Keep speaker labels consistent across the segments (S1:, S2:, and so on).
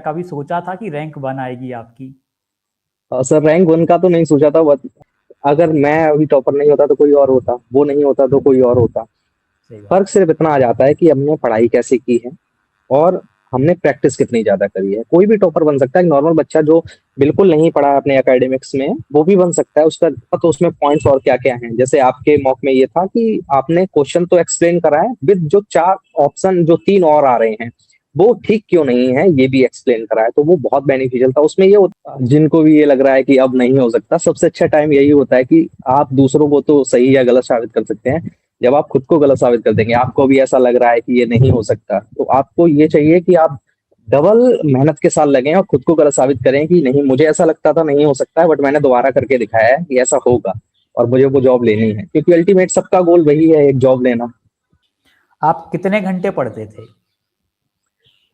S1: कभी सोचा था कि रैंक 1 आएगी आपकी?
S2: सर रैंक 1 का तो नहीं सोचा था, बट अगर मैं अभी टॉपर नहीं होता तो कोई और होता, वो नहीं होता तो कोई और होता।
S1: सही बात।
S2: फर्क सिर्फ इतना आ जाता है कि हमने पढ़ाई कैसे की है और हमने प्रैक्टिस कितनी ज्यादा करी है। कोई भी टॉपर बन सकता है, एक नॉर्मल बच्चा जो बिल्कुल नहीं पढ़ा है अपने एकेडमिक्स में वो भी बन सकता है। उसका तो उसमें पॉइंट्स और क्या क्या हैं, जैसे आपके मॉक में ये था कि आपने क्वेश्चन तो एक्सप्लेन करा है विद जो चार ऑप्शन जो तीन और आ रहे हैं वो ठीक क्यों नहीं है ये भी एक्सप्लेन करा है, तो वो बहुत बेनिफिशियल था। उसमें जिनको भी ये लग रहा है कि अब नहीं हो सकता, सबसे अच्छा टाइम यही होता है कि आप दूसरों को तो सही या गलत साबित कर सकते हैं, जब आप खुद को गलत साबित कर देंगे। आपको भी ऐसा लग रहा है कि ये नहीं हो सकता, तो आपको ये चाहिए कि आप डबल मेहनत के साथ लगें और खुद को गलत साबित करें कि नहीं, मुझे ऐसा लगता था नहीं हो सकता है बट मैंने दोबारा करके दिखाया है कि ऐसा होगा और मुझे वो जॉब लेनी है, क्योंकि अल्टीमेट सबका गोल वही है, एक जॉब लेना।
S1: आप कितने घंटे पढ़ते थे?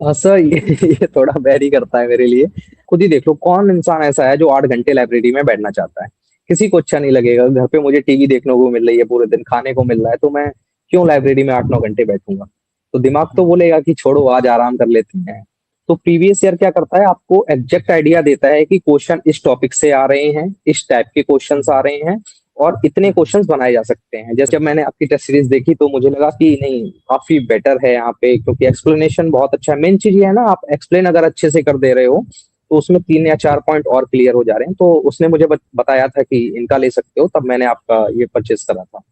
S2: सर ये थोड़ा वेरी करता है मेरे लिए। खुद ही देख लो, कौन इंसान ऐसा है जो 8 घंटे लाइब्रेरी में बैठना चाहता है? किसी को अच्छा नहीं लगेगा। घर पे मुझे टीवी देखने को मिल रही है, पूरे दिन खाने को मिल रहा है, तो मैं क्यों लाइब्रेरी में 8-9 घंटे बैठूंगा? तो दिमाग तो बोलेगा कि छोड़ो आज आराम कर लेते हैं। तो प्रीवियस ईयर क्या करता है, आपको एग्जैक्ट आइडिया देता है कि क्वेश्चन इस टॉपिक से आ रहे हैं, इस टाइप के क्वेश्चंस आ रहे हैं और इतने क्वेश्चंस बनाए जा सकते हैं। जैसे जब मैंने आपकी टेस्ट सीरीज देखी तो मुझे लगा कि नहीं, काफी बेटर है यहाँ पे, क्योंकि एक्सप्लेनेशन बहुत अच्छा है। मेन चीज ये है ना, आप एक्सप्लेन अगर अच्छे से कर दे रहे हो तो उसमें 3 या 4 पॉइंट और क्लियर हो जा रहे हैं। तो उसने मुझे बताया था कि इनका ले सकते हो, तब मैंने आपका ये परचेज करा था।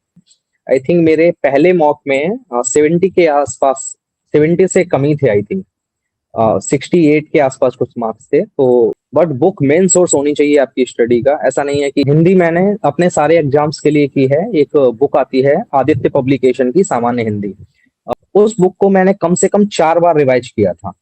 S2: आई थिंक मेरे पहले मॉक में 70 के आसपास, 70 से कम ही थे आई थिंक, 68 के आसपास कुछ मार्क्स थे। तो बट बुक मेन सोर्स होनी चाहिए आपकी स्टडी का। ऐसा नहीं है कि हिंदी मैंने अपने सारे एग्जाम्स के लिए की है। एक बुक आती है आदित्य पब्लिकेशन की, सामान्य हिंदी। उस बुक को मैंने कम से कम 4 बार रिवाइज किया था।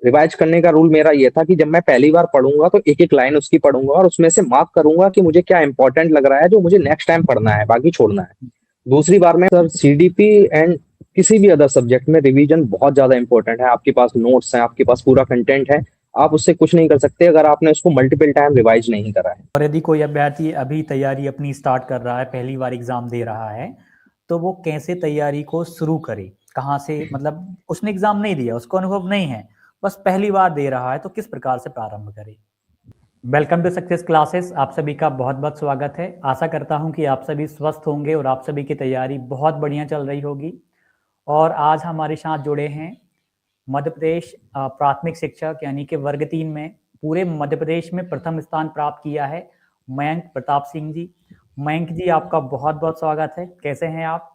S2: रिवाइज करने का रूल मेरा ये था कि जब मैं पहली बार पढ़ूंगा तो एक एक लाइन उसकी पढ़ूंगा और उसमें से मार्क करूंगा कि मुझे क्या इंपॉर्टेंट लग रहा है जो मुझे नेक्स्ट टाइम पढ़ना है, बाकी छोड़ना है। दूसरी बार में सर सीडीपी एंड किसी भी अदर सब्जेक्ट में रिवीजन बहुत ज्यादा इंपॉर्टेंट है। आपके पास नोट्स हैं, आपके पास पूरा कंटेंट है, आप उससे कुछ नहीं कर सकते अगर आपने उसको मल्टीपल टाइम रिवाइज नहीं करा है।
S1: और यदि कोई अभ्यर्थी अभी तैयारी अपनी स्टार्ट कर रहा है, पहली बार एग्जाम दे रहा है, तो वो कैसे तैयारी को शुरू करे? कहाँ से, मतलब उसने एग्जाम नहीं दिया, उसको अनुभव नहीं है, बस पहली बार दे रहा है, तो किस प्रकार से प्रारंभ करे? Welcome to success classes. आप सभी का बहुत बहुत स्वागत है। आशा करता हूं कि आप सभी स्वस्थ होंगे और आप सभी की तैयारी बहुत बढ़िया चल रही होगी। और आज हमारे साथ जुड़े हैं मध्य प्रदेश प्राथमिक शिक्षक, यानी कि वर्ग 3 में पूरे मध्य प्रदेश में प्रथम स्थान प्राप्त किया है, मयंक प्रताप सिंह जी। मयंक जी, आपका बहुत बहुत स्वागत है। कैसे हैं आप?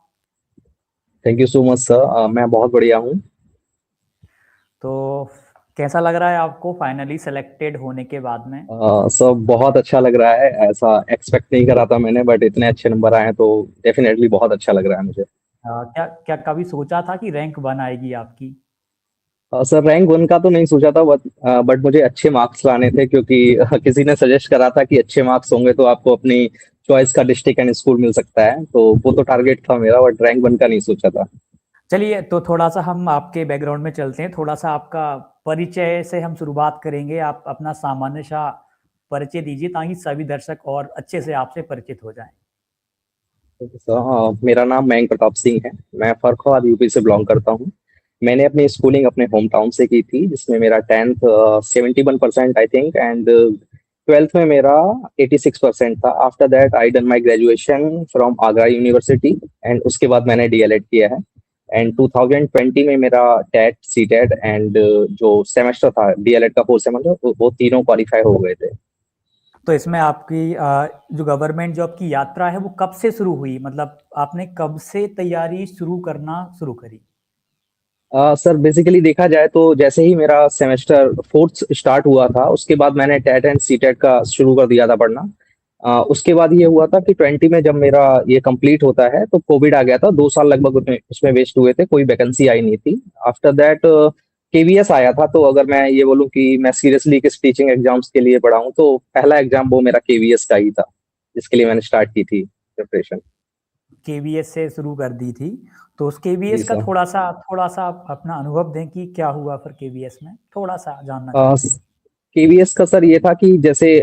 S2: Thank you so much sir, मैं बहुत बढ़िया हूँ।
S1: तो कैसा लग रहा है आपको फाइनली सेलेक्टेड होने के बाद में?
S2: सर बहुत अच्छा लग रहा है, ऐसा एक्सपेक्ट नहीं करा था मैंने, बट इतने अच्छे नंबर आए हैं तो डेफिनेटली बहुत अच्छा लग रहा है मुझे।
S1: क्या क्या कभी सोचा था कि रैंक 1 आएगी आपकी?
S2: सर रैंक 1 का तो नहीं सोचा था, बट मुझे अच्छे मार्क्स लाने थे, क्योंकि किसी ने सजेस्ट करा था कि अच्छे मार्क्स होंगे तो आपको अपनी चॉइस का डिस्ट्रिक्ट एंड स्कूल मिल सकता है, तो वो तो टारगेट था मेरा, बट रैंक 1 का नहीं सोचा था।
S1: चलिए, तो थोड़ा सा हम आपके बैकग्राउंड में चलते हैं। थोड़ा सा आपका परिचय से हम शुरुआत करेंगे। आप अपना सामान्य सा परिचय दीजिए ताकि सभी दर्शक और अच्छे से आपसे परिचित हो जाएं।
S2: मेरा नाम मयंक प्रताप सिंह है। मैं फर्रुखाबाद यूपी से बिलोंग करता हूँ। मैंने अपनी स्कूलिंग अपने होम टाउन से की थी, जिसमें मेरा 10th 71% I think, and 12th में मेरा 86% था। After that I done my graduation from Agra university, and उसके बाद मैंने डीएलएड किया है। एंड 2020 में मेरा टेट सी टेट एंड जो सेमेस्टर था डीएलएड का 4 सेमेस्टर, वो तीनों क्वालिफाई हो गए थे।
S1: तो इसमें आपकी जो गवर्नमेंट जॉब की यात्रा है वो कब से शुरू हुई? मतलब आपने कब से तैयारी शुरू करना शुरू करी?
S2: सर बेसिकली देखा जाए तो जैसे ही मेरा सेमेस्टर फोर्थ स्टार्ट हुआ था उसके बाद मैंने टेट एंड सी टेट का शुरू कर दिया था पढ़ना। उसके बाद ये हुआ था कि 20 में जब मेरा ये कंप्लीट होता है तो कोविड आ गया था, 2 साल लगभग उसमें वेस्ट हुए थे, कोई वैकेंसी आई नहीं थी। आफ्टर दैट केवीएस आया था। तो अगर मैं ये बोलूँ कि मैं सीरियसली किस टीचिंग एग्जाम्स के लिए पढ़ा हूँ, तो पहला एग्जाम वो मेरा केवीएस का ही था, जिसके लिए मैंने स्टार्ट की थी प्रिपरेशन।
S1: केवीएस से शुरू कर दी थी, तो उस
S2: जी
S1: केवीएस का
S2: सर।
S1: थोड़ा सा आप अपना अनुभव दें कि क्या हुआ फिर केवीएस में, थोड़ा सा जानना चाहते हैं।
S2: केवीएस का सर ये था कि जैसे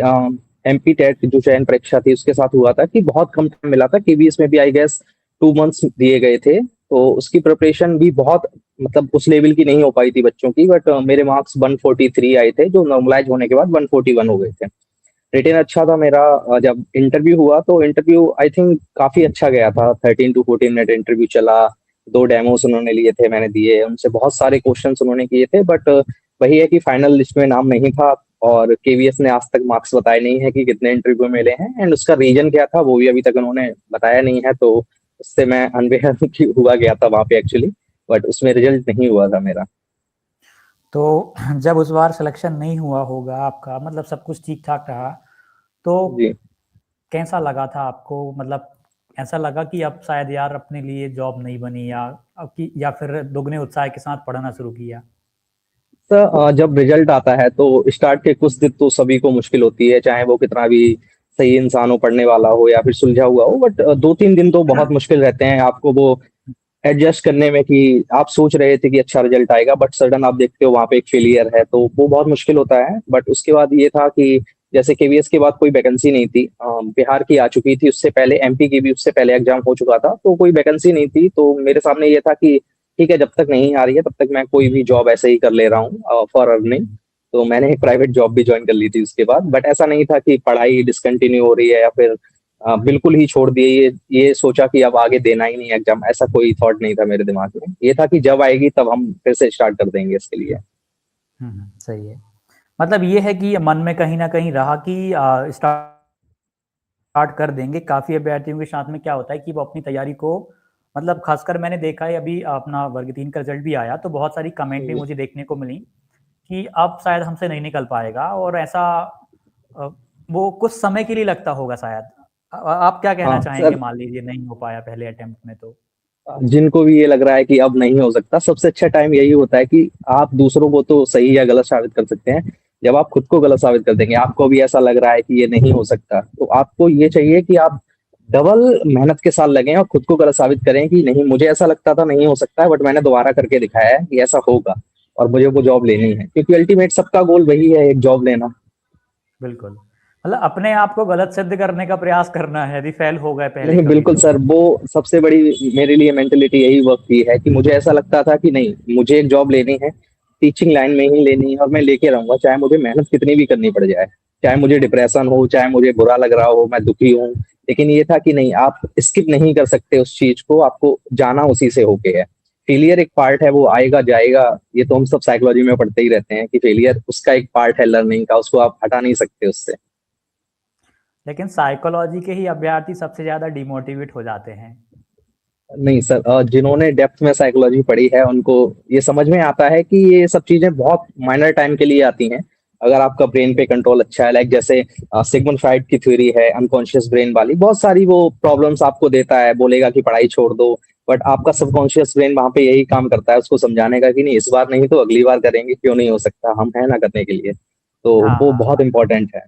S2: एमपी टेट जो चयन परीक्षा थी उसके साथ हुआ था कि बहुत कम टाइम मिला था। केवीएस में भी आई गेस 2 मंथ्स दिए गए थे, तो उसकी प्रिपरेशन भी बहुत मतलब उस लेवल की नहीं हो पाई थी बच्चों की, बट मेरे मार्क्स 143 आए थे, जो नॉर्मलाइज होने के बाद 141 हो गए थे। रिटेन अच्छा था मेरा। जब इंटरव्यू हुआ तो इंटरव्यू आई थिंक काफी अच्छा गया था। 13 to 14 मिनट इंटरव्यू चला। 2 डेमोस उन्होंने लिए थे, मैंने दिए, उनसे बहुत सारे क्वेश्चंस उन्होंने किए थे, बट वही है कि फाइनल लिस्ट में नाम नहीं था। और केवीएस ने आज तक मार्क्स बताए नहीं है कि कितने इंटरव्यू मिले हैं, एंड उसका रीजन क्या था वो भी अभी तक उन्होंने बताया नहीं है। तो उससे मैं अनबेहर हुआ गया था वहां पे एक्चुअली, बट उसमें रिजल्ट नहीं हुआ था मेरा।
S1: तो जब उस बार सिलेक्शन नहीं हुआ होगा आपका, मतलब सब कुछ ठीक ठाक रहा, तो
S2: जी
S1: कैसा लगा था आपको? मतलब ऐसा लगा कि अब शायद यार अपने लिए जॉब नहीं बनी, या अब की, या फिर दुगने उत्साह के साथ पढ़ना शुरू किया?
S2: सर, जब रिजल्ट आता है तो स्टार्ट के कुछ दिन तो सभी को मुश्किल होती है, चाहे वो कितना भी सही इंसान हो, पढ़ने वाला हो या फिर सुलझा हुआ हो, बट 2-3 दिन तो बहुत मुश्किल रहते हैं आपको वो एडजस्ट करने में, कि आप सोच रहे थे कि अच्छा रिजल्ट आएगा, बट सडन आप देखते हो वहां पे एक फेलियर है, तो वो बहुत मुश्किल होता है। बट उसके बाद ये था कि जैसे केवीएस के बाद कोई वैकेंसी नहीं थी, बिहार की आ चुकी थी, उससे पहले एमपी की भी उससे पहले एग्जाम हो चुका था, तो कोई वैकेंसी नहीं थी। तो मेरे सामने ये था कि ठीक है, जब तक नहीं आ रही है तब तक मैं कोई भी जॉब ऐसे ही कर ले रहा हूँ फॉर अर्निंग। तो मैंने एक प्राइवेट जॉब भी ज्वाइन कर ली थी उसके बाद, बट ऐसा नहीं था कि पढ़ाई डिसकंटिन्यू हो रही है या फिर बिल्कुल ही छोड़ दिए। ये सोचा कि अब आगे देना ही नहीं एग्जाम, ऐसा कोई थॉट नहीं था मेरे दिमाग में। ये था कि जब आएगी तब हम फिर से स्टार्ट कर देंगे इसके लिए।
S1: सही है। मतलब ये है कि मन में कहीं ना कहीं रहा कि स्टार्ट कर देंगे। काफ़ी अभ्यर्थियों के साथ में क्या होता है कि वो अपनी तैयारी को, मतलब खासकर मैंने देखा है, अभी अपना वर्ग 3 का रिजल्ट भी आया तो बहुत सारी कमेंट भी
S2: जी
S1: मुझे देखने को मिली कि अब शायद हमसे नहीं निकल पाएगा, और ऐसा अ, वो कुछ समय के लिए लगता होगा शायद। आप क्या कहना
S2: हाँ
S1: चाहेंगे,
S2: सर,
S1: मान लीजिए नहीं हो पाया पहले अटेम्प्ट में तो?
S2: जिनको भी ये लग रहा है कि अब नहीं हो सकता, सबसे अच्छा टाइम यही होता है कि आप दूसरों को तो सही या गलत साबित कर सकते हैं। जब आप खुद को गलत साबित कर देंगे, आपको भी ऐसा लग रहा है कि ये नहीं हो सकता, तो आपको ये चाहिए कि आप डबल मेहनत के साथ लगें और खुद को गलत साबित करें कि नहीं, मुझे ऐसा लगता था नहीं हो सकता है, बट मैंने दोबारा करके दिखाया है कि ऐसा होगा और मुझे वो जॉब लेनी है, क्योंकि अल्टीमेट सबका गोल वही है, एक जॉब लेना।
S1: बिल्कुल, मतलब अपने आप को गलत सिद्ध करने का प्रयास करना है, यदि फेल हो गए पहले
S2: नहीं
S1: कभी
S2: बिल्कुल
S1: तो।
S2: सर, वो सबसे बड़ी मेरे लिए मेंटेलिटी यही वर्क की है कि मुझे ऐसा लगता था कि नहीं, मुझे एक जॉब लेनी है, टीचिंग लाइन में ही लेनी है, और मैं लेके रहूंगा, चाहे मुझे मेहनत कितनी भी करनी पड़ जाए, चाहे मुझे डिप्रेशन हो, चाहे मुझे बुरा लग रहा हो, मैं दुखी हूँ। लेकिन ये था कि नहीं, आप स्किप नहीं कर सकते उस चीज को, आपको जाना उसी से होके है। फेलियर एक पार्ट है, वो आएगा जाएगा, ये तो हम सब साइकोलॉजी में पढ़ते ही रहते हैं कि फेलियर उसका एक पार्ट है लर्निंग का, उसको आप हटा नहीं सकते उससे।
S1: लेकिन साइकोलॉजी के ही अभ्यर्थी सबसे ज़्यादा डिमोटिवेट हो जाते हैं।
S2: नहीं सर, जिन्होंने डेप्थ में साइकोलॉजी पढ़ी है उनको ये समझ में आता है कि ये सब चीजें बहुत माइनर टाइम के लिए आती हैं। अगर आपका ब्रेन पे कंट्रोल अच्छा है, लाइक जैसे सिगमंड फ्राइड की थ्योरी है अनकॉन्शियस ब्रेन वाली, बहुत सारी वो प्रॉब्लम्स आपको देता है, बोलेगा कि पढ़ाई छोड़ दो, बट आपका सबकॉन्शियस ब्रेन वहां पे यही काम करता है, उसको समझाने का कि नहीं, इस बार नहीं तो अगली बार करेंगे, क्यों नहीं हो सकता, हम है ना करने के लिए। तो
S1: हाँ
S2: वो
S1: हाँ
S2: बहुत
S1: हाँ।
S2: इंपॉर्टेंट है।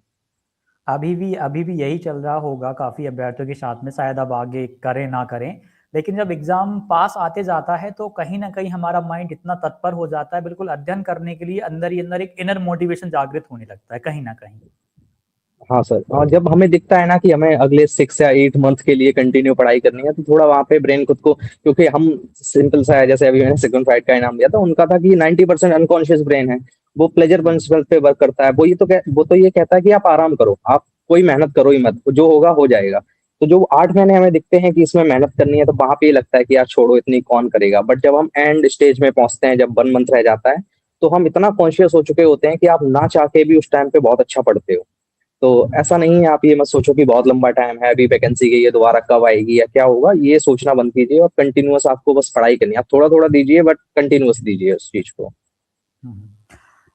S1: अभी भी यही चल रहा होगा काफ़ी अभ्यर्थियों के साथ में, शायद अब आगे करें ना करें। लेकिन जब एग्ज़ाम पास आते जाता है तो कहीं न कहीं हमारा माइंड इतना तत्पर हो जाता है बिल्कुल अध्ययन करने के लिए, अंदर ही अंदर एक इनर मोटिवेशन जागृत होने लगता है कहीं न कहीं।
S2: हाँ सर, और जब हमें दिखता है ना कि हमें अगले 6 या 8 मंथ के लिए कंटिन्यू पढ़ाई करनी है, तो थोड़ा वहां पे ब्रेन खुद को, क्योंकि हम सिंपल सा है, जैसे अभी मैंने सेकंड फाइट का इनाम दिया था, उनका था कि 90% अनकॉन्शियस ब्रेन है, वो प्लेजर
S1: हुँ,
S2: प्रिंसिपल पे वर्क करता है, वो तो ये कहता है कि आप आराम करो, आप कोई मेहनत करो ही मत, जो होगा हो जाएगा। तो जो 8 महीने हमें दिखते हैं कि इसमें मेहनत करनी है, तो वहां पे ये लगता है कि यार छोड़ो, इतनी कौन करेगा, बट जब हम एंड स्टेज में पहुंचते हैं, जब 1 मंथ रह जाता है, तो हम इतना कॉन्शियस हो चुके होते हैं कि आप ना चाह के भी उस टाइम पे बहुत अच्छा पढ़ते हो। तो
S1: हुँ।
S2: ऐसा नहीं है, आप ये मत सोचो कि बहुत लंबा टाइम है, अभी वैकेंसी गई है, दोबारा कब आएगी या क्या होगा, ये सोचना बंद कीजिए और कंटिन्यूअस आपको बस पढ़ाई करनी है। आप थोड़ा थोड़ा दीजिए, बट कंटिन्यूअस दीजिए उस चीज को।
S1: हुँ।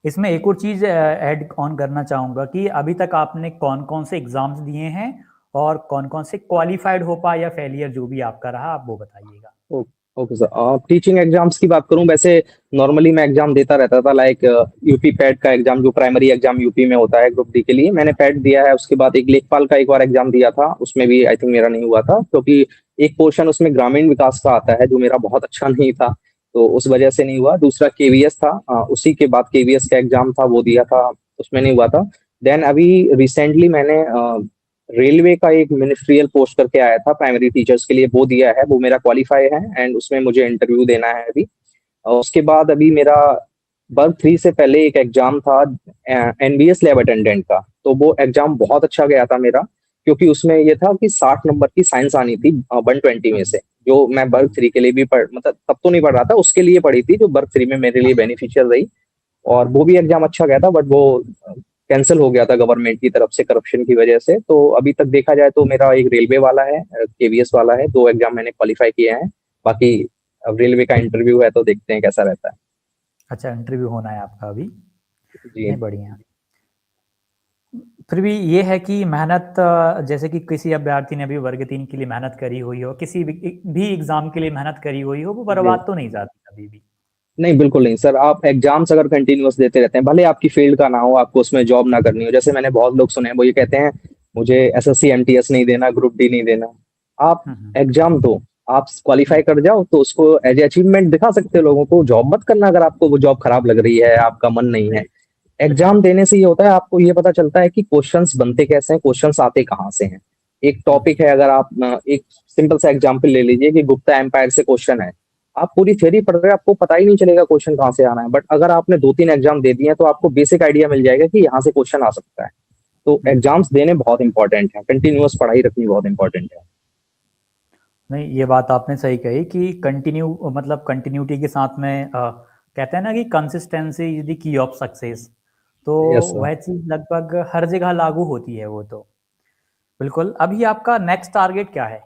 S1: इसमें एक और चीज़ ऐड ऑन करना चाहूँगा कि अभी तक आपने कौन-कौन से एग्ज़ाम्स दिए हैं और कौन-कौन से क्वालिफ़ाइड हो पाए या फेलियर जो भी आपका रहा, आप वो बताइएगा?
S2: ओ- ओके सर, टीचिंग एग्जाम्स की बात करूं, वैसे नॉर्मली मैं एग्जाम देता रहता था, लाइक यूपी पैट का एग्जाम, जो प्राइमरी एग्जाम यूपी में होता है ग्रुप डी के लिए, मैंने पैट दिया है। उसके बाद एक लेखपाल का एक बार एग्जाम दिया था, उसमें भी आई थिंक मेरा नहीं हुआ था, क्योंकि एक पोर्शन उसमें ग्रामीण विकास का आता है जो मेरा बहुत अच्छा नहीं था, तो उस वजह से नहीं हुआ। दूसरा केवीएस था, उसी के बाद केवीएस का एग्जाम था, वो दिया था, उसमें नहीं हुआ था। देन अभी रिसेंटली मैंने रेलवे का एक मिनिस्ट्रियल पोस्ट करके आया था प्राइमरी टीचर्स के लिए, वो दिया है, वो मेरा क्वालिफाई है, एंड उसमें मुझे इंटरव्यू देना है अभी। और उसके बाद अभी मेरा वर्ग 3 से पहले एक एग्जाम था एनबीएस लैब अटेंडेंट का, तो वो एग्जाम बहुत अच्छा गया था मेरा, क्योंकि उसमें ये था कि 60 नंबर की साइंस आनी थी 120 में से, जो मैं वर्ग 3 के लिए भी पढ़ मतलब तब तो नहीं पढ़ रहा था, उसके लिए पढ़ी थी, जो वर्ग 3 में मेरे लिए बेनिफिशियल रही। और वो भी एग्जाम अच्छा गया था, बट वो कैंसिल हो गया था गवर्नमेंट की तरफ से करप्शन की वजह से। तो अभी तक देखा जाए तो मेरा एक रेलवे वाला है, केवीएस वाला है, 2 एग्जाम मैंने क्वालिफाई किए हैं। बाकी अब रेलवे का इंटरव्यू है, तो देखते हैं कैसा रहता है।
S1: अच्छा, इंटरव्यू होना है आपका अभी?
S2: जी।
S1: नहीं, बढ़िया। फिर भी ये है कि मेहनत, जैसे कि किसी अभ्यर्थी ने अभी वर्ग 3 के लिए मेहनत करी हुई हो, किसी भी एग्जाम के लिए मेहनत करी हुई हो, वो
S2: जी।
S1: बर्बाद तो नहीं जाती कभी भी।
S2: नहीं, बिल्कुल नहीं सर। आप एग्जाम्स अगर कंटिन्यूअस देते रहते हैं, भले आपकी फील्ड का ना हो, आपको उसमें जॉब ना करनी हो, जैसे मैंने बहुत लोग सुने हैं वो ये कहते हैं मुझे एसएससी एमटीएस नहीं देना, ग्रुप डी नहीं देना। आप
S1: हम्म।
S2: एग्जाम दो, आप
S1: हम्म।
S2: क्वालिफाई कर जाओ तो उसको एज ए अचीवमेंट दिखा सकते हो लोगों को। जॉब मत करना अगर आपको वो जॉब खराब लग रही है, आपका मन नहीं है। एग्जाम देने से ये होता है, आपको ये पता चलता है कि क्वेश्चंस बनते कैसे हैं, क्वेश्चंस आते कहाँ से हैं। एक टॉपिक है, अगर आप एक सिंपल सा एग्जांपल ले लीजिए कि गुप्ता एम्पायर से क्वेश्चन है, आप पूरी थ्योरी पढ़ रहे हैं, आपको पता ही नहीं चलेगा क्वेश्चन कहाँ से आना है, बट अगर आपने 2-3 एग्जाम दे दिए हैं तो आपको बेसिक आइडिया मिल जाएगा कि यहाँ से क्वेश्चन आ सकता है। तो
S1: हम्म।
S2: एग्जाम्स देने बहुत इंपॉर्टेंट है, कंटिन्यूअस पढ़ाई रखनी बहुत इंपॉर्टेंट है।
S1: नहीं, ये बात आपने सही कही कि कंटिन्यू, मतलब कंटिन्यूटी के साथ में, कहते हैं ना कि consistency is the key of success. तो
S2: यस सर।
S1: वह चीज़ लगभग हर जगह लागू होती है वो तो। बिल्कुल। अभी आपका नेक्स्ट टारगेट क्या है?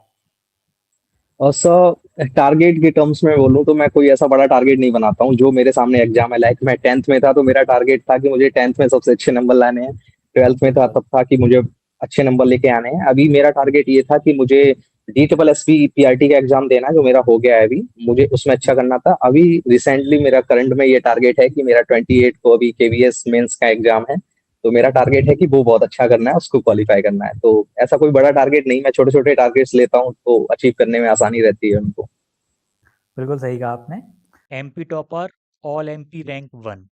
S2: और सर, टारगेट के टर्म्स में बोलूँ तो मैं कोई ऐसा बड़ा टारगेट नहीं बनाता हूँ। जो मेरे सामने एग्जाम है, लाइक मैं 10th में था तो मेरा टारगेट था कि मुझे 10th में सबसे अच्छे नंबर लाने हैं। 12th में था
S1: बिल्कुल।
S2: तब था कि मुझे अच्छे नंबर लेके आने हैं। अभी मेरा टारगेट ये था कि मुझे DSSB पीआरटी का एग्जाम देना है, जो मेरा हो गया है अभी, मुझे उसमें अच्छा करना था। अभी रिसेंटली मेरा करंट में ये टारगेट है कि मेरा 28 को अभी केवीएस मेंस का एग्जाम है, तो मेरा टारगेट है कि वो बहुत अच्छा करना है, उसको क्वालिफाई करना है। तो ऐसा कोई बड़ा टारगेट नहीं, मैं छोटे छोटे टारगेट्स लेता हूँ तो अचीव करने में आसानी रहती है उनको।
S1: बिल्कुल सही कहा आपने। MP topper, all MP rank 1।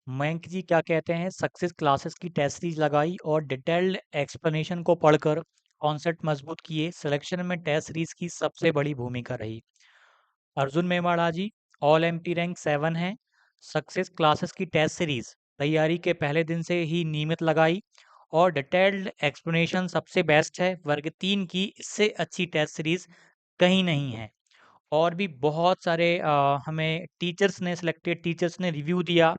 S1: Mayank ji क्या कहते हैं, सक्सेस क्लासेस की टेस्ट सीरीज लगाई और डिटेल्ड एक्सप्लेनेशन को पढ़कर कॉन्सेप्ट मजबूत किए। सिलेक्शन में टेस्ट सीरीज की सबसे बड़ी भूमिका रही। अर्जुन मेवाड़ा जी, ऑल एमपी रैंक 7 है। सक्सेस क्लासेस की टेस्ट सीरीज तैयारी के पहले दिन से ही नियमित लगाई और डिटेल्ड एक्सप्लेनेशन सबसे बेस्ट है। वर्ग 3 की इससे अच्छी टेस्ट सीरीज कहीं नहीं है। और भी बहुत सारे हमें टीचर्स ने, सिलेक्टेड टीचर्स ने रिव्यू दिया।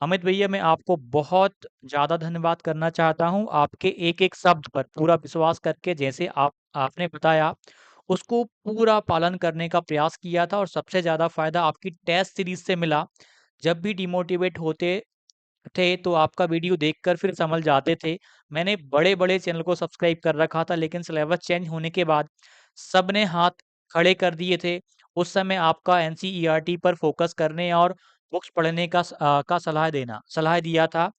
S1: अमित भैया, मैं आपको बहुत ज़्यादा धन्यवाद करना चाहता हूँ, आपके एक एक शब्द पर पूरा विश्वास करके, जैसे आपने बताया उसको पूरा पालन करने का प्रयास किया था, और सबसे ज़्यादा फायदा आपकी टेस्ट सीरीज से मिला। जब भी डिमोटिवेट होते थे तो आपका वीडियो देखकर फिर संभल जाते थे। मैंने बड़े बड़े चैनल को सब्सक्राइब कर रखा था, लेकिन सिलेबस चेंज होने के बाद सबने हाथ खड़े कर दिए थे। उस समय आपका एनसीईआरटी पर फोकस करने और बुक्स पढ़ने का सलाह दिया था।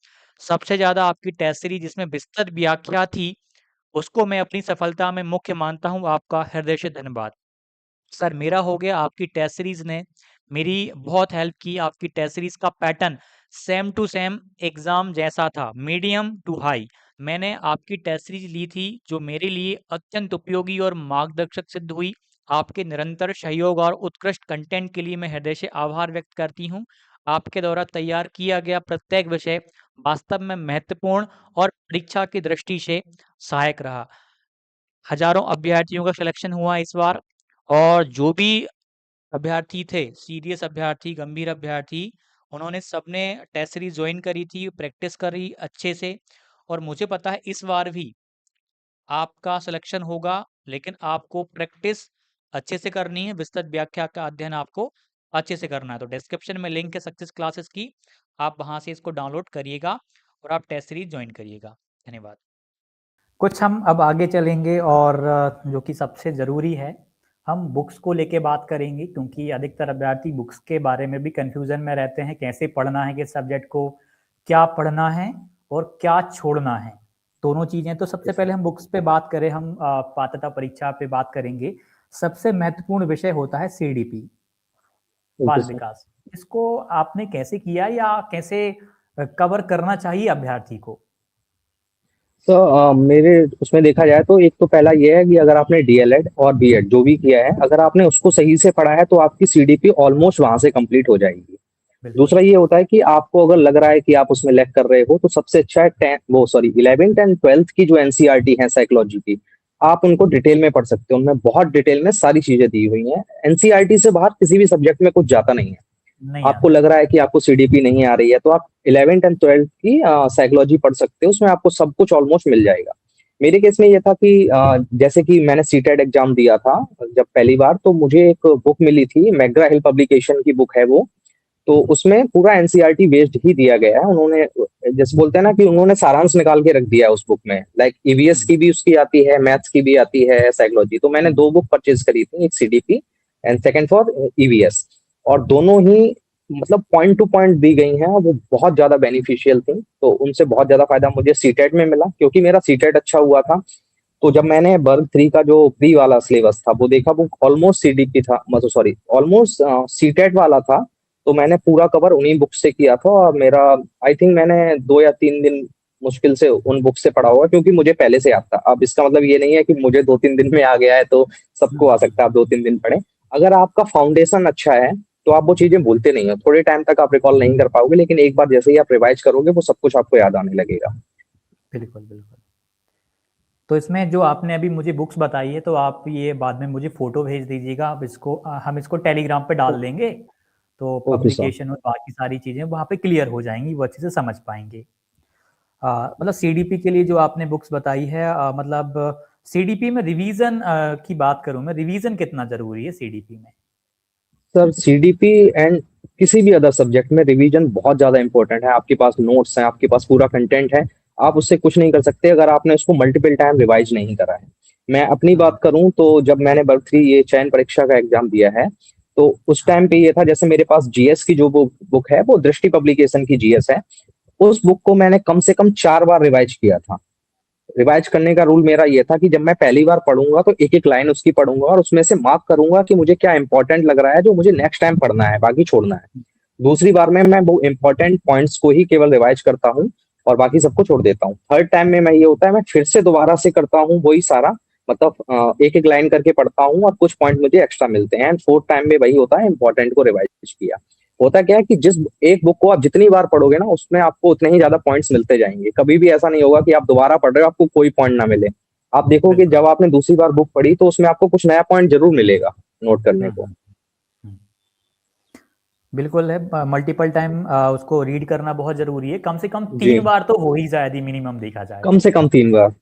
S1: सबसे ज़्यादा आपकी टेस्ट सीरीज जिसमें विस्तृत व्याख्या थी, उसको मैं अपनी सफलता में मुख्य मानता हूँ। आपका हृदय से धन्यवाद। सर, मेरा हो गया। आपकी टेस्ट सीरीज ने मेरी बहुत हेल्प की। आपकी टेस्ट सीरीज का pattern same to same exam जैसा था, मीडियम टू हाई। मैंने आपकी टेस्ट सीरीज ली थी, जो मेरे लिए अत्यंत उपयोगी और मार्गदर्शक सिद्ध हुई। आपके निरंतर सहयोग और उत्कृष्ट कंटेंट के लिए मैं हृदय से आभार व्यक्त करती हूँ। आपके द्वारा तैयार किया गया प्रत्येक विषय वास्तव में महत्वपूर्ण और परीक्षा की दृष्टि से सहायक रहा। हजारों अभ्यर्थियों का सिलेक्शन हुआ इस बार, और जो भी अभ्यर्थी थे, सीरियस अभ्यर्थी, गंभीर अभ्यर्थी, उन्होंने सबने टेस्ट सीरीज ज्वाइन करी थी, प्रैक्टिस करी अच्छे से। और मुझे पता है इस बार भी आपका सिलेक्शन होगा, लेकिन आपको प्रैक्टिस अच्छे से करनी है, विस्तृत व्याख्या का अध्ययन आपको अच्छे से करना है। तो डिस्क्रिप्शन में लिंक है सक्सेस क्लासेस की, आप वहां से इसको डाउनलोड करिएगा और आप टेस्ट सीरीज ज्वाइन करिएगा। धन्यवाद। कुछ हम अब आगे चलेंगे, और जो कि सबसे ज़रूरी है, हम बुक्स को लेके बात करेंगे, क्योंकि अधिकतर अभ्यर्थी बुक्स के बारे में भी कंफ्यूजन में रहते हैं, कैसे पढ़ना है किस सब्जेक्ट को, क्या पढ़ना है और क्या छोड़ना है, दोनों चीज़ें। तो सबसे पहले हम बुक्स पे बात करें, हम पात्रता परीक्षा पे बात करेंगे। सबसे महत्वपूर्ण विषय होता है सीडीपी,
S2: बिल्कुल
S1: बाल
S2: सर।
S1: विकास। इसको आपने कैसे किया, या कैसे कवर करना चाहिए अभ्यर्थी को?
S2: तो मेरे उसमें देखा जाए तो एक तो पहला ये है कि अगर आपने डीएलएड और बीएड जो भी किया है, अगर आपने उसको सही से पढ़ा है तो आपकी सीडीपी ऑलमोस्ट वहां से कंप्लीट हो जाएगी।
S1: बिल्कुल।
S2: दूसरा ये होता है कि आपको अगर लग रहा है कि आप उसमें लैग कर रहे हो, तो सबसे अच्छा है 10 वो सॉरी 11th एंड 12th की जो एनसीईआरटी है साइकोलॉजी की, आप उनको डिटेल में पढ़ सकते हो। उनमें बहुत डिटेल में सारी चीजें दी हुई हैं। एनसीईआरटी से बाहर किसी भी सब्जेक्ट में कुछ जाता नहीं है।
S1: नहीं
S2: आपको
S1: आता
S2: लग
S1: है।
S2: रहा है कि आपको सीडीपी नहीं आ रही है, तो आप 11th एंड 12th की साइकोलॉजी पढ़ सकते हो। उसमें आपको सब कुछ ऑलमोस्ट मिल जाएगा। मेरे केस में ये था कि जैसे कि मैंने सीटेट एग्जाम दिया था जब पहली बार, तो मुझे एक बुक मिली थी, मैग्रा हिल पब्लिकेशन की बुक है वो। तो उसमें पूरा एनसीईआरटी बेस्ड ही दिया गया है। उन्होंने जैसे बोलते हैं ना कि उन्होंने सारांश निकाल के रख दिया है उस बुक में। लाइक ईवीएस
S1: हम्म,
S2: की भी उसकी आती है, मैथ्स की भी आती है, साइकोलॉजी। तो मैंने दो
S1: हम्म,
S2: बुक परचेज करी थी, एक CDP and second for EVS. और दोनों ही मतलब पॉइंट टू पॉइंट दी गई हैं, वो बहुत ज्यादा बेनिफिशियल थी। तो उनसे बहुत ज्यादा फायदा मुझे सीटेट में मिला, क्योंकि मेरा सीटेट अच्छा हुआ था। तो जब मैंने वर्ग 3 का जो प्री वाला सिलेबस था वो देखा, वो ऑलमोस्ट सीडीपी था, मतलब सॉरी ऑलमोस्ट सीटेट वाला था। तो मैंने पूरा कवर उन्हीं बुक से किया था। और मेरा आई थिंक मैंने 2 या 3 दिन मुश्किल से उन बुक से पढ़ा होगा, क्योंकि मुझे पहले से याद था। अब इसका मतलब ये नहीं है कि मुझे 2-3 दिन में आ गया है तो सबको आ
S1: हम्म,
S2: सकता है आप 2-3 दिन पढ़े। अगर आपका फाउंडेशन अच्छा है तो आप वो चीजें भूलते नहीं हो। थोड़े टाइम तक आप रिकॉल नहीं कर पाओगे, लेकिन एक बार जैसे ही आप रिवाइज करोगे वो सब कुछ आपको याद आने लगेगा।
S1: बिल्कुल बिल्कुल। तो इसमें जो आपने अभी मुझे बुक्स बताई है, तो आप ये बाद में मुझे फोटो भेज दीजिएगा। आप इसको हम इसको टेलीग्राम पे डाल देंगे, तो
S2: ओके सर।
S1: पब्लिकेशन और बाकी सारी चीज़ें वहाँ पे क्लियर हो जाएंगी, वो अच्छे से समझ पाएंगे। मतलब सीडीपी के लिए जो आपने बुक्स बताई है, मतलब सीडीपी में रिवीजन की बात करूं मैं, रिवीजन कितना जरूरी है सीडीपी में?
S2: सर सीडीपी एंड किसी भी अदर सब्जेक्ट में रिवीजन बहुत ज्यादा इंपॉर्टेंट है। आपके पास नोट्स हैं, आपके पास पूरा कंटेंट है, आप उससे कुछ नहीं कर सकते अगर आपने उसको मल्टीपल टाइम रिवाइज नहीं करा है। मैं अपनी
S1: हम्म,
S2: बात करूं तो जब मैंने वर्ग 3 ये चयन परीक्षा का एग्जाम दिया है, तो उस
S1: हाँ,
S2: टाइम पे ये था, जैसे मेरे पास जीएस की जो बुक है वो दृष्टि पब्लिकेशन की जीएस है। उस बुक को मैंने कम से कम 4 बार रिवाइज किया था। रिवाइज करने का रूल मेरा ये था कि जब मैं पहली बार पढ़ूंगा तो एक एक लाइन उसकी पढ़ूंगा और उसमें से मार्क करूंगा कि मुझे क्या इंपॉर्टेंट लग रहा है जो मुझे नेक्स्ट टाइम पढ़ना है, बाकी छोड़ना है। दूसरी बार में मैं वो इंपॉर्टेंट पॉइंट्स को ही केवल रिवाइज करता हूँ और बाकी सबको छोड़ देता हूँ। थर्ड टाइम में मैं ये होता है, मैं फिर से दोबारा से करता हूँ वही सारा, मतलब एक एक लाइन करके पढ़ता हूँ और कुछ पॉइंट मुझे एक्स्ट्रा मिलते हैं। एंड फोर्थ टाइम में वही होता है, इंपॉर्टेंट को रिवाइज किया। होता क्या है कि जिस एक बुक को आप जितनी बार पढ़ोगे ना, उसमें आपको उतने ही ज्यादा पॉइंट्स मिलते जाएंगे। कभी भी ऐसा नहीं होगा कि आप दोबारा पढ़ रहे हो आपको कोई पॉइंट ना मिले। आप देखोगे
S1: बिल्कुल।
S2: जब आपने दूसरी बार बुक पढ़ी तो उसमें आपको कुछ नया पॉइंट जरूर मिलेगा नोट करने
S1: हम्म,
S2: को।
S1: हम्म, बिल्कुल है। मल्टीपल टाइम उसको रीड करना बहुत जरूरी है। कम से कम
S2: जी,
S1: 3 बार तो हो ही जाए, यदि मिनिमम देखा जाए
S2: कम
S1: तो।
S2: से कम 3 बार।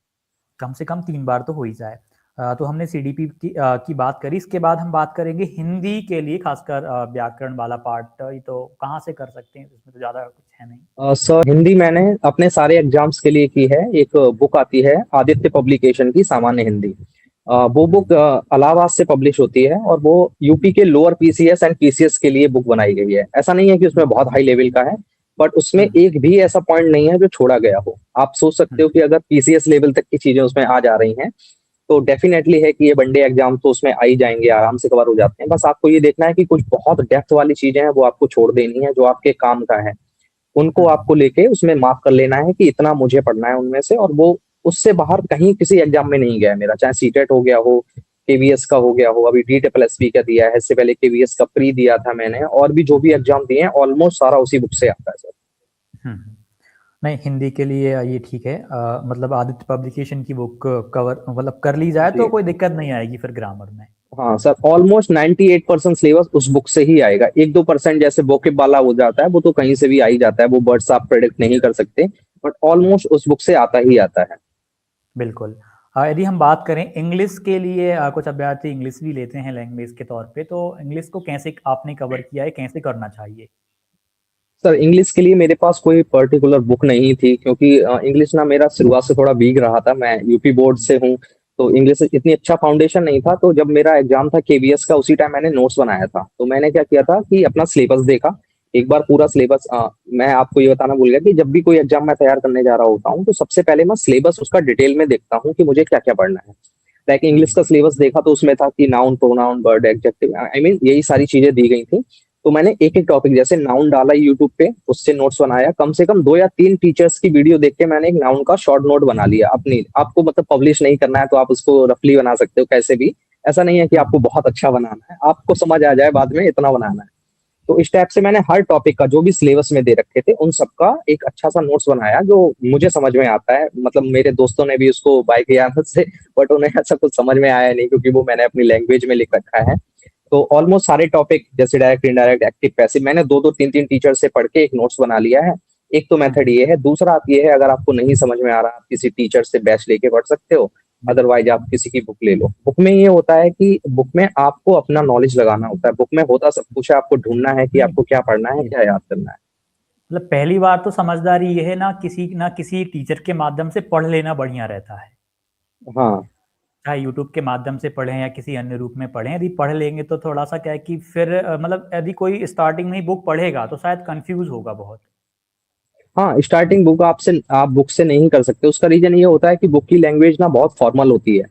S1: कम से कम 3 बार तो हो ही जाए। तो हमने सीडीपी की बात करी। इसके बाद हम बात करेंगे हिंदी के लिए, खासकर व्याकरण वाला पार्ट। ये तो कहाँ से कर सकते हैं, इसमें तो ज़्यादा कुछ है नहीं।
S2: सर हिंदी मैंने अपने सारे एग्जाम्स के लिए की है। एक बुक आती है आदित्य पब्लिकेशन की, सामान्य हिंदी। वो बुक
S1: हम्म,
S2: इलाहाबाद से पब्लिश होती है और वो यूपी के लोअर पीसीएस एंड पीसीएस के लिए बुक बनाई गई है। ऐसा नहीं है कि उसमें बहुत हाई लेवल का है, बट उसमें
S1: हम्म,
S2: एक भी ऐसा पॉइंट नहीं है जो छोड़ा गया हो। आप सोच सकते
S1: हम्म,
S2: हो कि अगर पीसीएस लेवल तक की चीजें उसमें आ जा रही हैं, तो डेफिनेटली है कि ये वनडे एग्जाम तो उसमें आ ही जाएंगे, आराम से कवर हो जाते हैं। बस आपको ये देखना है कि कुछ बहुत डेप्थ वाली चीजें हैं वो आपको छोड़ देनी है, जो आपके काम का है उनको
S1: हम्म,
S2: आपको लेके उसमें मार्क कर लेना है कि इतना मुझे पढ़ना है उनमें से। और वो उससे बाहर कहीं किसी एग्जाम में नहीं गया है मेरा, चाहे सीटेट हो गया हो, केवीएस का हो गया हो, अभी डी ट्रिपल एस बी का दिया है, इससे पहले केवीएस का प्री दिया था मैंने, और भी जो भी एग्जाम दिए हैं ऑलमोस्ट सारा उसी बुक से आता है सर।
S1: हम्म। नहीं, हिंदी के लिए ये ठीक है। मतलब आदित्य पब्लिकेशन की बुक कवर मतलब कर ली जाए तो
S2: जी
S1: कोई दिक्कत नहीं आएगी फिर ग्रामर में।
S2: हाँ सर, ऑलमोस्ट 98% सिलेबस उस बुक से ही आएगा। 1-2% जैसे वोकेब वाला हो जाता है वो तो कहीं से भी आ ही जाता है, वो वर्ड्स आप प्रेडिक्ट नहीं कर सकते, बट
S1: हम्म,
S2: ऑलमोस्ट उस बुक से आता ही आता है।
S1: बिल्कुल। यदि हम बात करें इंग्लिश के लिए, कुछ अभ्यर्थी इंग्लिश भी लेते हैं लैंग्वेज के तौर पे, तो इंग्लिश को कैसे आपने कवर किया है, कैसे करना चाहिए?
S2: सर इंग्लिश के लिए मेरे पास कोई पर्टिकुलर बुक नहीं थी, क्योंकि इंग्लिश ना मेरा शुरुआत से थोड़ा वीक रहा था। मैं यूपी बोर्ड से हूँ, तो इंग्लिश इतनी अच्छा फाउंडेशन नहीं था। तो जब मेरा एग्जाम था केवीएस का, उसी टाइम मैंने नोट्स बनाया था। तो मैंने क्या किया था कि अपना सिलेबस देखा एक बार पूरा सिलेबस। मैं आपको ये बताना भूल गया कि जब भी कोई एग्जाम मैं तैयार करने जा रहा होता हूँ तो सबसे पहले मैं सिलेबस उसका डिटेल में देखता हूँ कि मुझे क्या क्या पढ़ना है। लाइक इंग्लिश
S1: हम्म,
S2: का सिलेबस देखा तो उसमें था कि noun, pronoun, word, adjective, I mean यही सारी चीजें दी गई थी। तो मैंने एक एक टॉपिक जैसे नाउन डाला यूट्यूब पे, उससे नोट्स बनाया, कम से कम 2 या 3 टीचर्स की वीडियो देख के मैंने एक नाउन का शॉर्ट नोट बना लिया अपनी। आपको मतलब पब्लिश नहीं करना है तो आप उसको रफली बना सकते हो कैसे भी, ऐसा नहीं है कि आपको बहुत अच्छा बनाना है, आपको समझ आ जाए बाद में इतना बनाना है। तो इस टाइप से मैंने हर टॉपिक का जो भी सिलेबस में दे रखे थे उन सबका एक अच्छा सा नोट्स बनाया जो मुझे समझ में आता है। मतलब मेरे दोस्तों ने भी उसको बाय किया मुझसे, बट उन्हें ऐसा कुछ समझ में आया नहीं क्योंकि वो मैंने अपनी लैंग्वेज में लिख रखा है। तो ऑलमोस्ट सारे टॉपिक जैसे डायरेक्ट, इनडायरेक्ट, एक्टिव, पैसिव, मैंने 2-2 3-3 टीचर से पढ़ के एक नोट्स बना लिया है। एक तो मेथड ये है। दूसरा आप ये है, अगर आपको नहीं समझ में आ रहा, आप किसी टीचर से बैच लेके पढ़ सकते हो, अदरवाइज आप किसी की बुक ले लो। बुक में ये होता है कि बुक में आपको अपना नॉलेज लगाना होता है, बुक में होता सब कुछ है, आपको ढूंढना है कि आपको क्या पढ़ना है, क्या याद करना है।
S1: मतलब पहली बार तो समझदारी ये है ना किसी टीचर के माध्यम से पढ़ लेना बढ़िया रहता है,
S2: हाँ
S1: चाहे यूट्यूब के माध्यम से पढ़ें या किसी अन्य रूप में पढ़ें। यदि पढ़ लेंगे तो थोड़ा सा क्या है कि फिर मतलब यदि कोई स्टार्टिंग में ही बुक पढ़ेगा तो शायद कंफ्यूज होगा बहुत।
S2: हाँ, स्टार्टिंग बुक आप बुक से नहीं कर सकते। उसका रीजन ये होता है कि बुक की लैंग्वेज ना बहुत फॉर्मल होती है,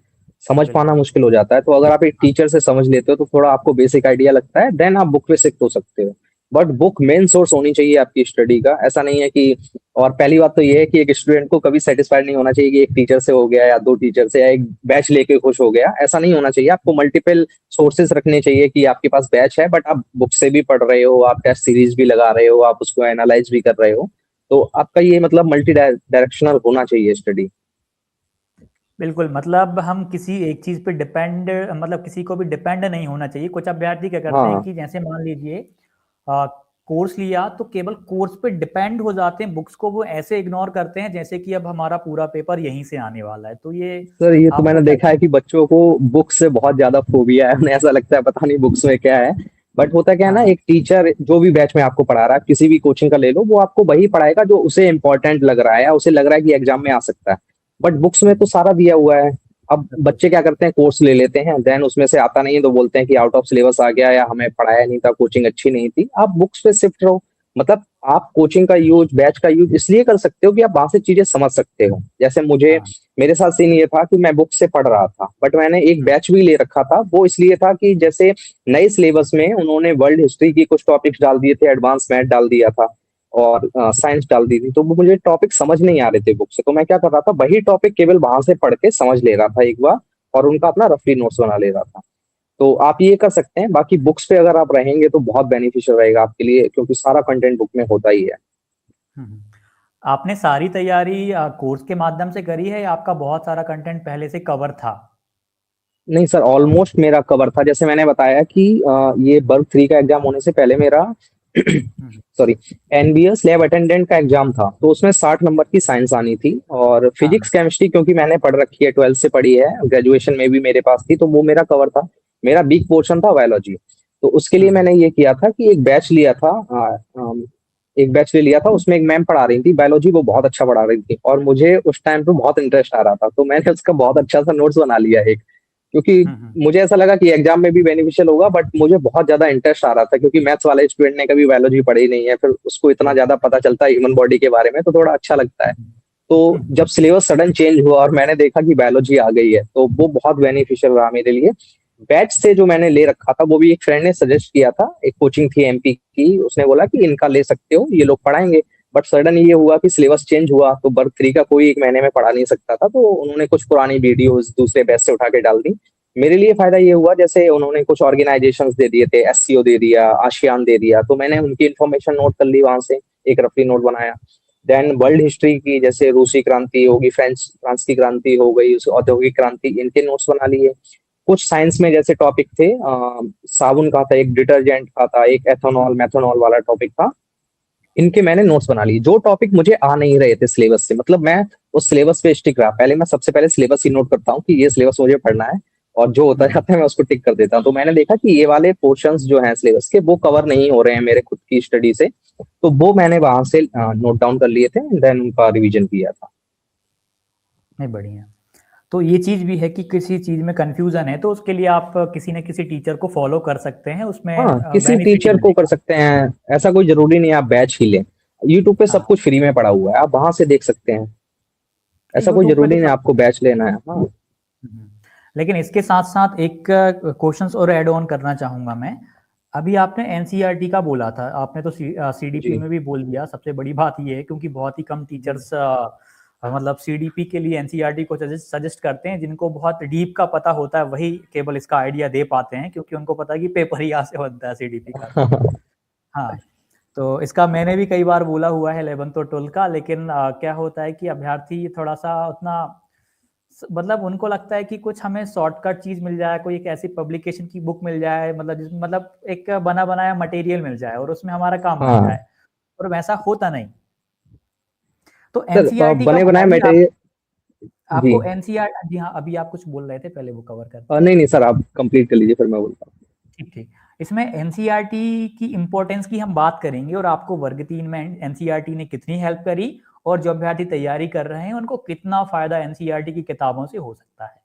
S2: समझ पाना
S1: बिल्कुल।
S2: मुश्किल हो जाता है। तो अगर आप एक टीचर से समझ लेते हो तो थोड़ा आपको बेसिक आइडिया लगता है, देन आप बुक पे शिफ्ट हो सकते हो। बट बुक मेन सोर्स होनी चाहिए आपकी स्टडी का, ऐसा नहीं है कि। और पहली बात तो ये है कि एक स्टूडेंट को कभी सेटिस्फाइड नहीं होना चाहिए कि एक टीचर से हो गया या 2 टीचर से या एक बैच लेके खुश हो गया, ऐसा नहीं होना चाहिए। आपको मल्टीपल सोर्सेस रखने चाहिए कि आपके पास बैच है बट आप बुक से भी पढ़ रहे हो, आप टेस्ट सीरीज भी लगा रहे हो, आप उसको एनालाइज भी कर रहे हो। तो आपका ये मतलब मल्टी डायरेक्शनल होना चाहिए स्टडी।
S1: बिल्कुल, मतलब हम किसी एक चीज़ पे डिपेंड मतलब किसी को भी डिपेंड नहीं होना चाहिए। कुछ अभ्यर्थी क्या करते हैं
S2: हाँ
S1: कि जैसे मान लीजिए कोर्स लिया तो केवल कोर्स पे डिपेंड हो जाते हैं, बुक्स को वो ऐसे इग्नोर करते हैं जैसे कि अब हमारा पूरा पेपर यहीं से आने वाला है। तो ये
S2: सर, ये तो
S1: आपको
S2: मैंने
S1: क्या
S2: देखा है
S1: लगता
S2: कि बच्चों को बुक से बहुत ज्यादा फोबिया है, उन्हें ऐसा लगता है पता नहीं बुक्स में क्या है। बट होता क्या है
S1: है?
S2: ना,
S1: हाँ,
S2: एक टीचर जो भी बैच में आपको पढ़ा रहा है, किसी भी कोचिंग का ले लो, वो आपको वही पढ़ाएगा जो उसे इंपॉर्टेंट लग रहा है या उसे लग रहा है कि एग्जाम में आ सकता है। बट बुक्स में तो सारा दिया हुआ है। अब
S1: बिल्कुल
S2: बच्चे
S1: सही।
S2: क्या करते हैं, कोर्स ले लेते हैं, देन उसमें से आता नहीं है तो बोलते हैं कि आउट ऑफ सिलेबस आ गया या हमें पढ़ाया नहीं था, कोचिंग अच्छी नहीं थी। आप बुक्स पे शिफ्ट रहो। मतलब आप कोचिंग का यूज, बैच का यूज इसलिए कर सकते हो कि आप वहां से चीजें समझ सकते हो। जैसे
S1: हाँ।
S2: मेरे साथ सीन ये था कि मैं बुक से पढ़ रहा था बट मैंने एक
S1: हुँ,
S2: बैच भी ले रखा था। वो इसलिए था कि जैसे नए सिलेबस में उन्होंने वर्ल्ड हिस्ट्री की कुछ टॉपिक्स डाल दिए थे, एडवांस मैथ डाल दिया था और साइंस डाल दी थी, तो वो मुझे टॉपिक समझ नहीं आ रहे थे बुक से। तो मैं क्या कर रहा था, वही टॉपिक केवल वहां से पढ़ के समझ ले रहा था एक बार, और उनका अपना रफली नोट्स बना ले रहा था। तो आप ये कर सकते हैं। बाकी बुक्स पे अगर आप रहेंगे तो बहुत बेनिफिशियल रहेगा आपके लिए, क्योंकि सारा कंटेंट बुक में होता ही है।
S1: हुँ, हुँ। आपने सारी तैयारी कोर्स के माध्यम से करी है या आपका बहुत सारा कंटेंट पहले से कवर था?
S2: नहीं सर, ऑलमोस्ट मेरा कवर था। जैसे मैंने बताया कि ये वर्ग 3 का एग्जाम होने से पहले मेरा
S1: हुँ, हुँ।
S2: सॉरी, एनबीएस लैब अटेंडेंट का एग्जाम था, तो उसमें 60 नंबर की साइंस आनी थी। और
S1: हाँ,
S2: फिजिक्स केमिस्ट्री क्योंकि मैंने पढ़ रखी है, 12th से पढ़ी है, ग्रेजुएशन में भी मेरे पास थी, तो वो मेरा कवर था। मेरा वीक पोर्शन था बायोलॉजी। तो उसके लिए
S1: हुँ, हुँ।
S2: मैंने ये किया था कि एक बैच लिया था, एक बैच ले लिया था। उसमें एक मैम पढ़ा रही थी बायोलॉजी, वो बहुत अच्छा पढ़ा रही थी और मुझे उस टाइम पे बहुत इंटरेस्ट आ रहा था, तो मैंने उसका बहुत अच्छा सा नोट्स बना लिया एक। क्योंकि
S1: हुँ, हुँ।
S2: मुझे ऐसा लगा कि एग्जाम में भी बेनिफिशियल होगा, बट मुझे बहुत ज्यादा इंटरेस्ट आ रहा था क्योंकि मैथ्स वाले स्टूडेंट ने कभी बायोलॉजी पढ़ी नहीं है, फिर उसको इतना
S1: बिल्कुल।
S2: ज्यादा पता चलता है ह्यूमन बॉडी के बारे में, तो थोड़ा अच्छा लगता है।
S1: हुँ,
S2: तो
S1: हुँ।
S2: जब सिलेबस सडन चेंज हुआ और मैंने देखा कि बायोलॉजी आ गई है, तो वो बहुत बेनिफिशियल रहा मेरे लिए। बैच से जो मैंने ले रखा था वो भी एक फ्रेंड ने सजेस्ट किया था, एक कोचिंग थी एमपी की, उसने बोला कि इनका ले सकते हो, ये लोग पढ़ाएंगे। बट सडन ये हुआ कि सिलेबस चेंज हुआ, तो वर्ग 3 का कोई एक महीने में पढ़ा नहीं सकता था, तो उन्होंने कुछ पुरानी वीडियोस दूसरे बैच से उठा के डाल दी। मेरे लिए फायदा ये हुआ, जैसे उन्होंने कुछ ऑर्गेनाइजेशंस दे दिए थे, एससीओ दे दिया, आशियान दे दिया, तो मैंने उनकी इन्फॉर्मेशन नोट कर ली वहां से, एक रफली नोट बनाया। देन वर्ल्ड हिस्ट्री की, जैसे रूसी क्रांति होगी, फ्रेंच फ्रांस की क्रांति हो गई, उस औद्योगिक क्रांति, इनके नोट्स बना लिए। कुछ साइंस में जैसे टॉपिक थे, साबुन का था, एक डिटर्जेंट का था, एक एथेनॉल मैथेनॉल वाला टॉपिक था, इनके मैंने नोट्स बना लिए। जो टॉपिक मुझे आ नहीं रहे थे सिलेबस से, मतलब मैं उस सिलेबस पे स्टिक रहा। पहले मैं सबसे पहले सिलेबस ही नोट करता हूँ कि ये सिलेबस मुझे पढ़ना है, और जो होता
S1: हुँ,
S2: जाता है मैं उसको टिक कर देता हूँ। तो मैंने देखा कि ये वाले पोर्शंस जो हैं सिलेबस के, वो कवर नहीं हो रहे हैं मेरे खुद की स्टडी से, तो वो मैंने वहां से नोट डाउन कर लिए थे, देन उनका रिवीजन किया था।
S1: नहीं बढ़िया। तो ये चीज़ भी है कि किसी चीज़ में कन्फ्यूज़न है तो उसके लिए आप किसी न किसी टीचर को फ़ॉलो कर सकते हैं, उसमें
S2: हाँ, किसी
S1: बेनिफिट ही
S2: टीचर को कर
S1: मिलेगा।
S2: सकते हैं, ऐसा कोई जरूरी नहीं है आप बैच ही लें। यूट्यूब पे सब
S1: हाँ,
S2: कुछ फ्री में पड़ा हुआ है, आप वहां से देख सकते हैं। ऐसा कोई
S1: यूट्यूब पे
S2: जरूरी
S1: तो
S2: नहीं
S1: सब
S2: आपको
S1: कुछ है।
S2: बैच लेना है। हाँ
S1: लेकिन इसके साथ-साथ एक क्वेश्चंस और ऐड ऑन करना चाहूँगा मैं। अभी आपने एनसीईआरटी का बोला था, आपने तो सीडीपी
S2: जी।
S1: में भी बोल दिया। सबसे बड़ी बात ये है क्योंकि बहुत ही कम टीचर्स मतलब सीडीपी के लिए एनसीईआरटी को सजेस्ट करते हैं। जिनको बहुत डीप का पता होता है वही केवल इसका आइडिया दे पाते हैं, क्योंकि उनको पता है कि पेपर ही यहाँ से बनता है सीडीपी का। तो हाँ, तो इसका मैंने भी कई बार बोला हुआ है 11th और 12th का। लेकिन क्या होता है कि अभ्यर्थी थोड़ा सा उतना मतलब उनको लगता है कि कुछ हमें शॉर्टकट चीज मिल जाए, कोई एक ऐसी पब्लिकेशन की बुक मिल जाए, मतलब मतलब एक बना बनाया मटेरियल मिल जाए और उसमें हमारा काम बन
S2: हाँ
S1: जाए, और वैसा होता नहीं। तो
S2: सर,
S1: एनसीईआरटी का
S2: बने बनाए
S1: बहुत ही
S2: मटेरियल। जी।
S1: आपको एनसीईआर जी हाँ, अभी आप कुछ बोल रहे थे, पहले वो कवर करते हैं।
S2: नहीं नहीं सर, आप कंप्लीट कर लीजिए, फिर मैं बोलता हूँ।
S1: ठीक ठीक। इसमें एनसीईआरटी की इम्पोर्टेंस की हम बात करेंगे, और आपको वर्ग 3 में एनसीईआरटी ने कितनी हेल्प करी, और जो अभ्यर्थी तैयारी कर रहे हैं उनको कितना फायदा एनसीईआरटी की किताबों से हो सकता है।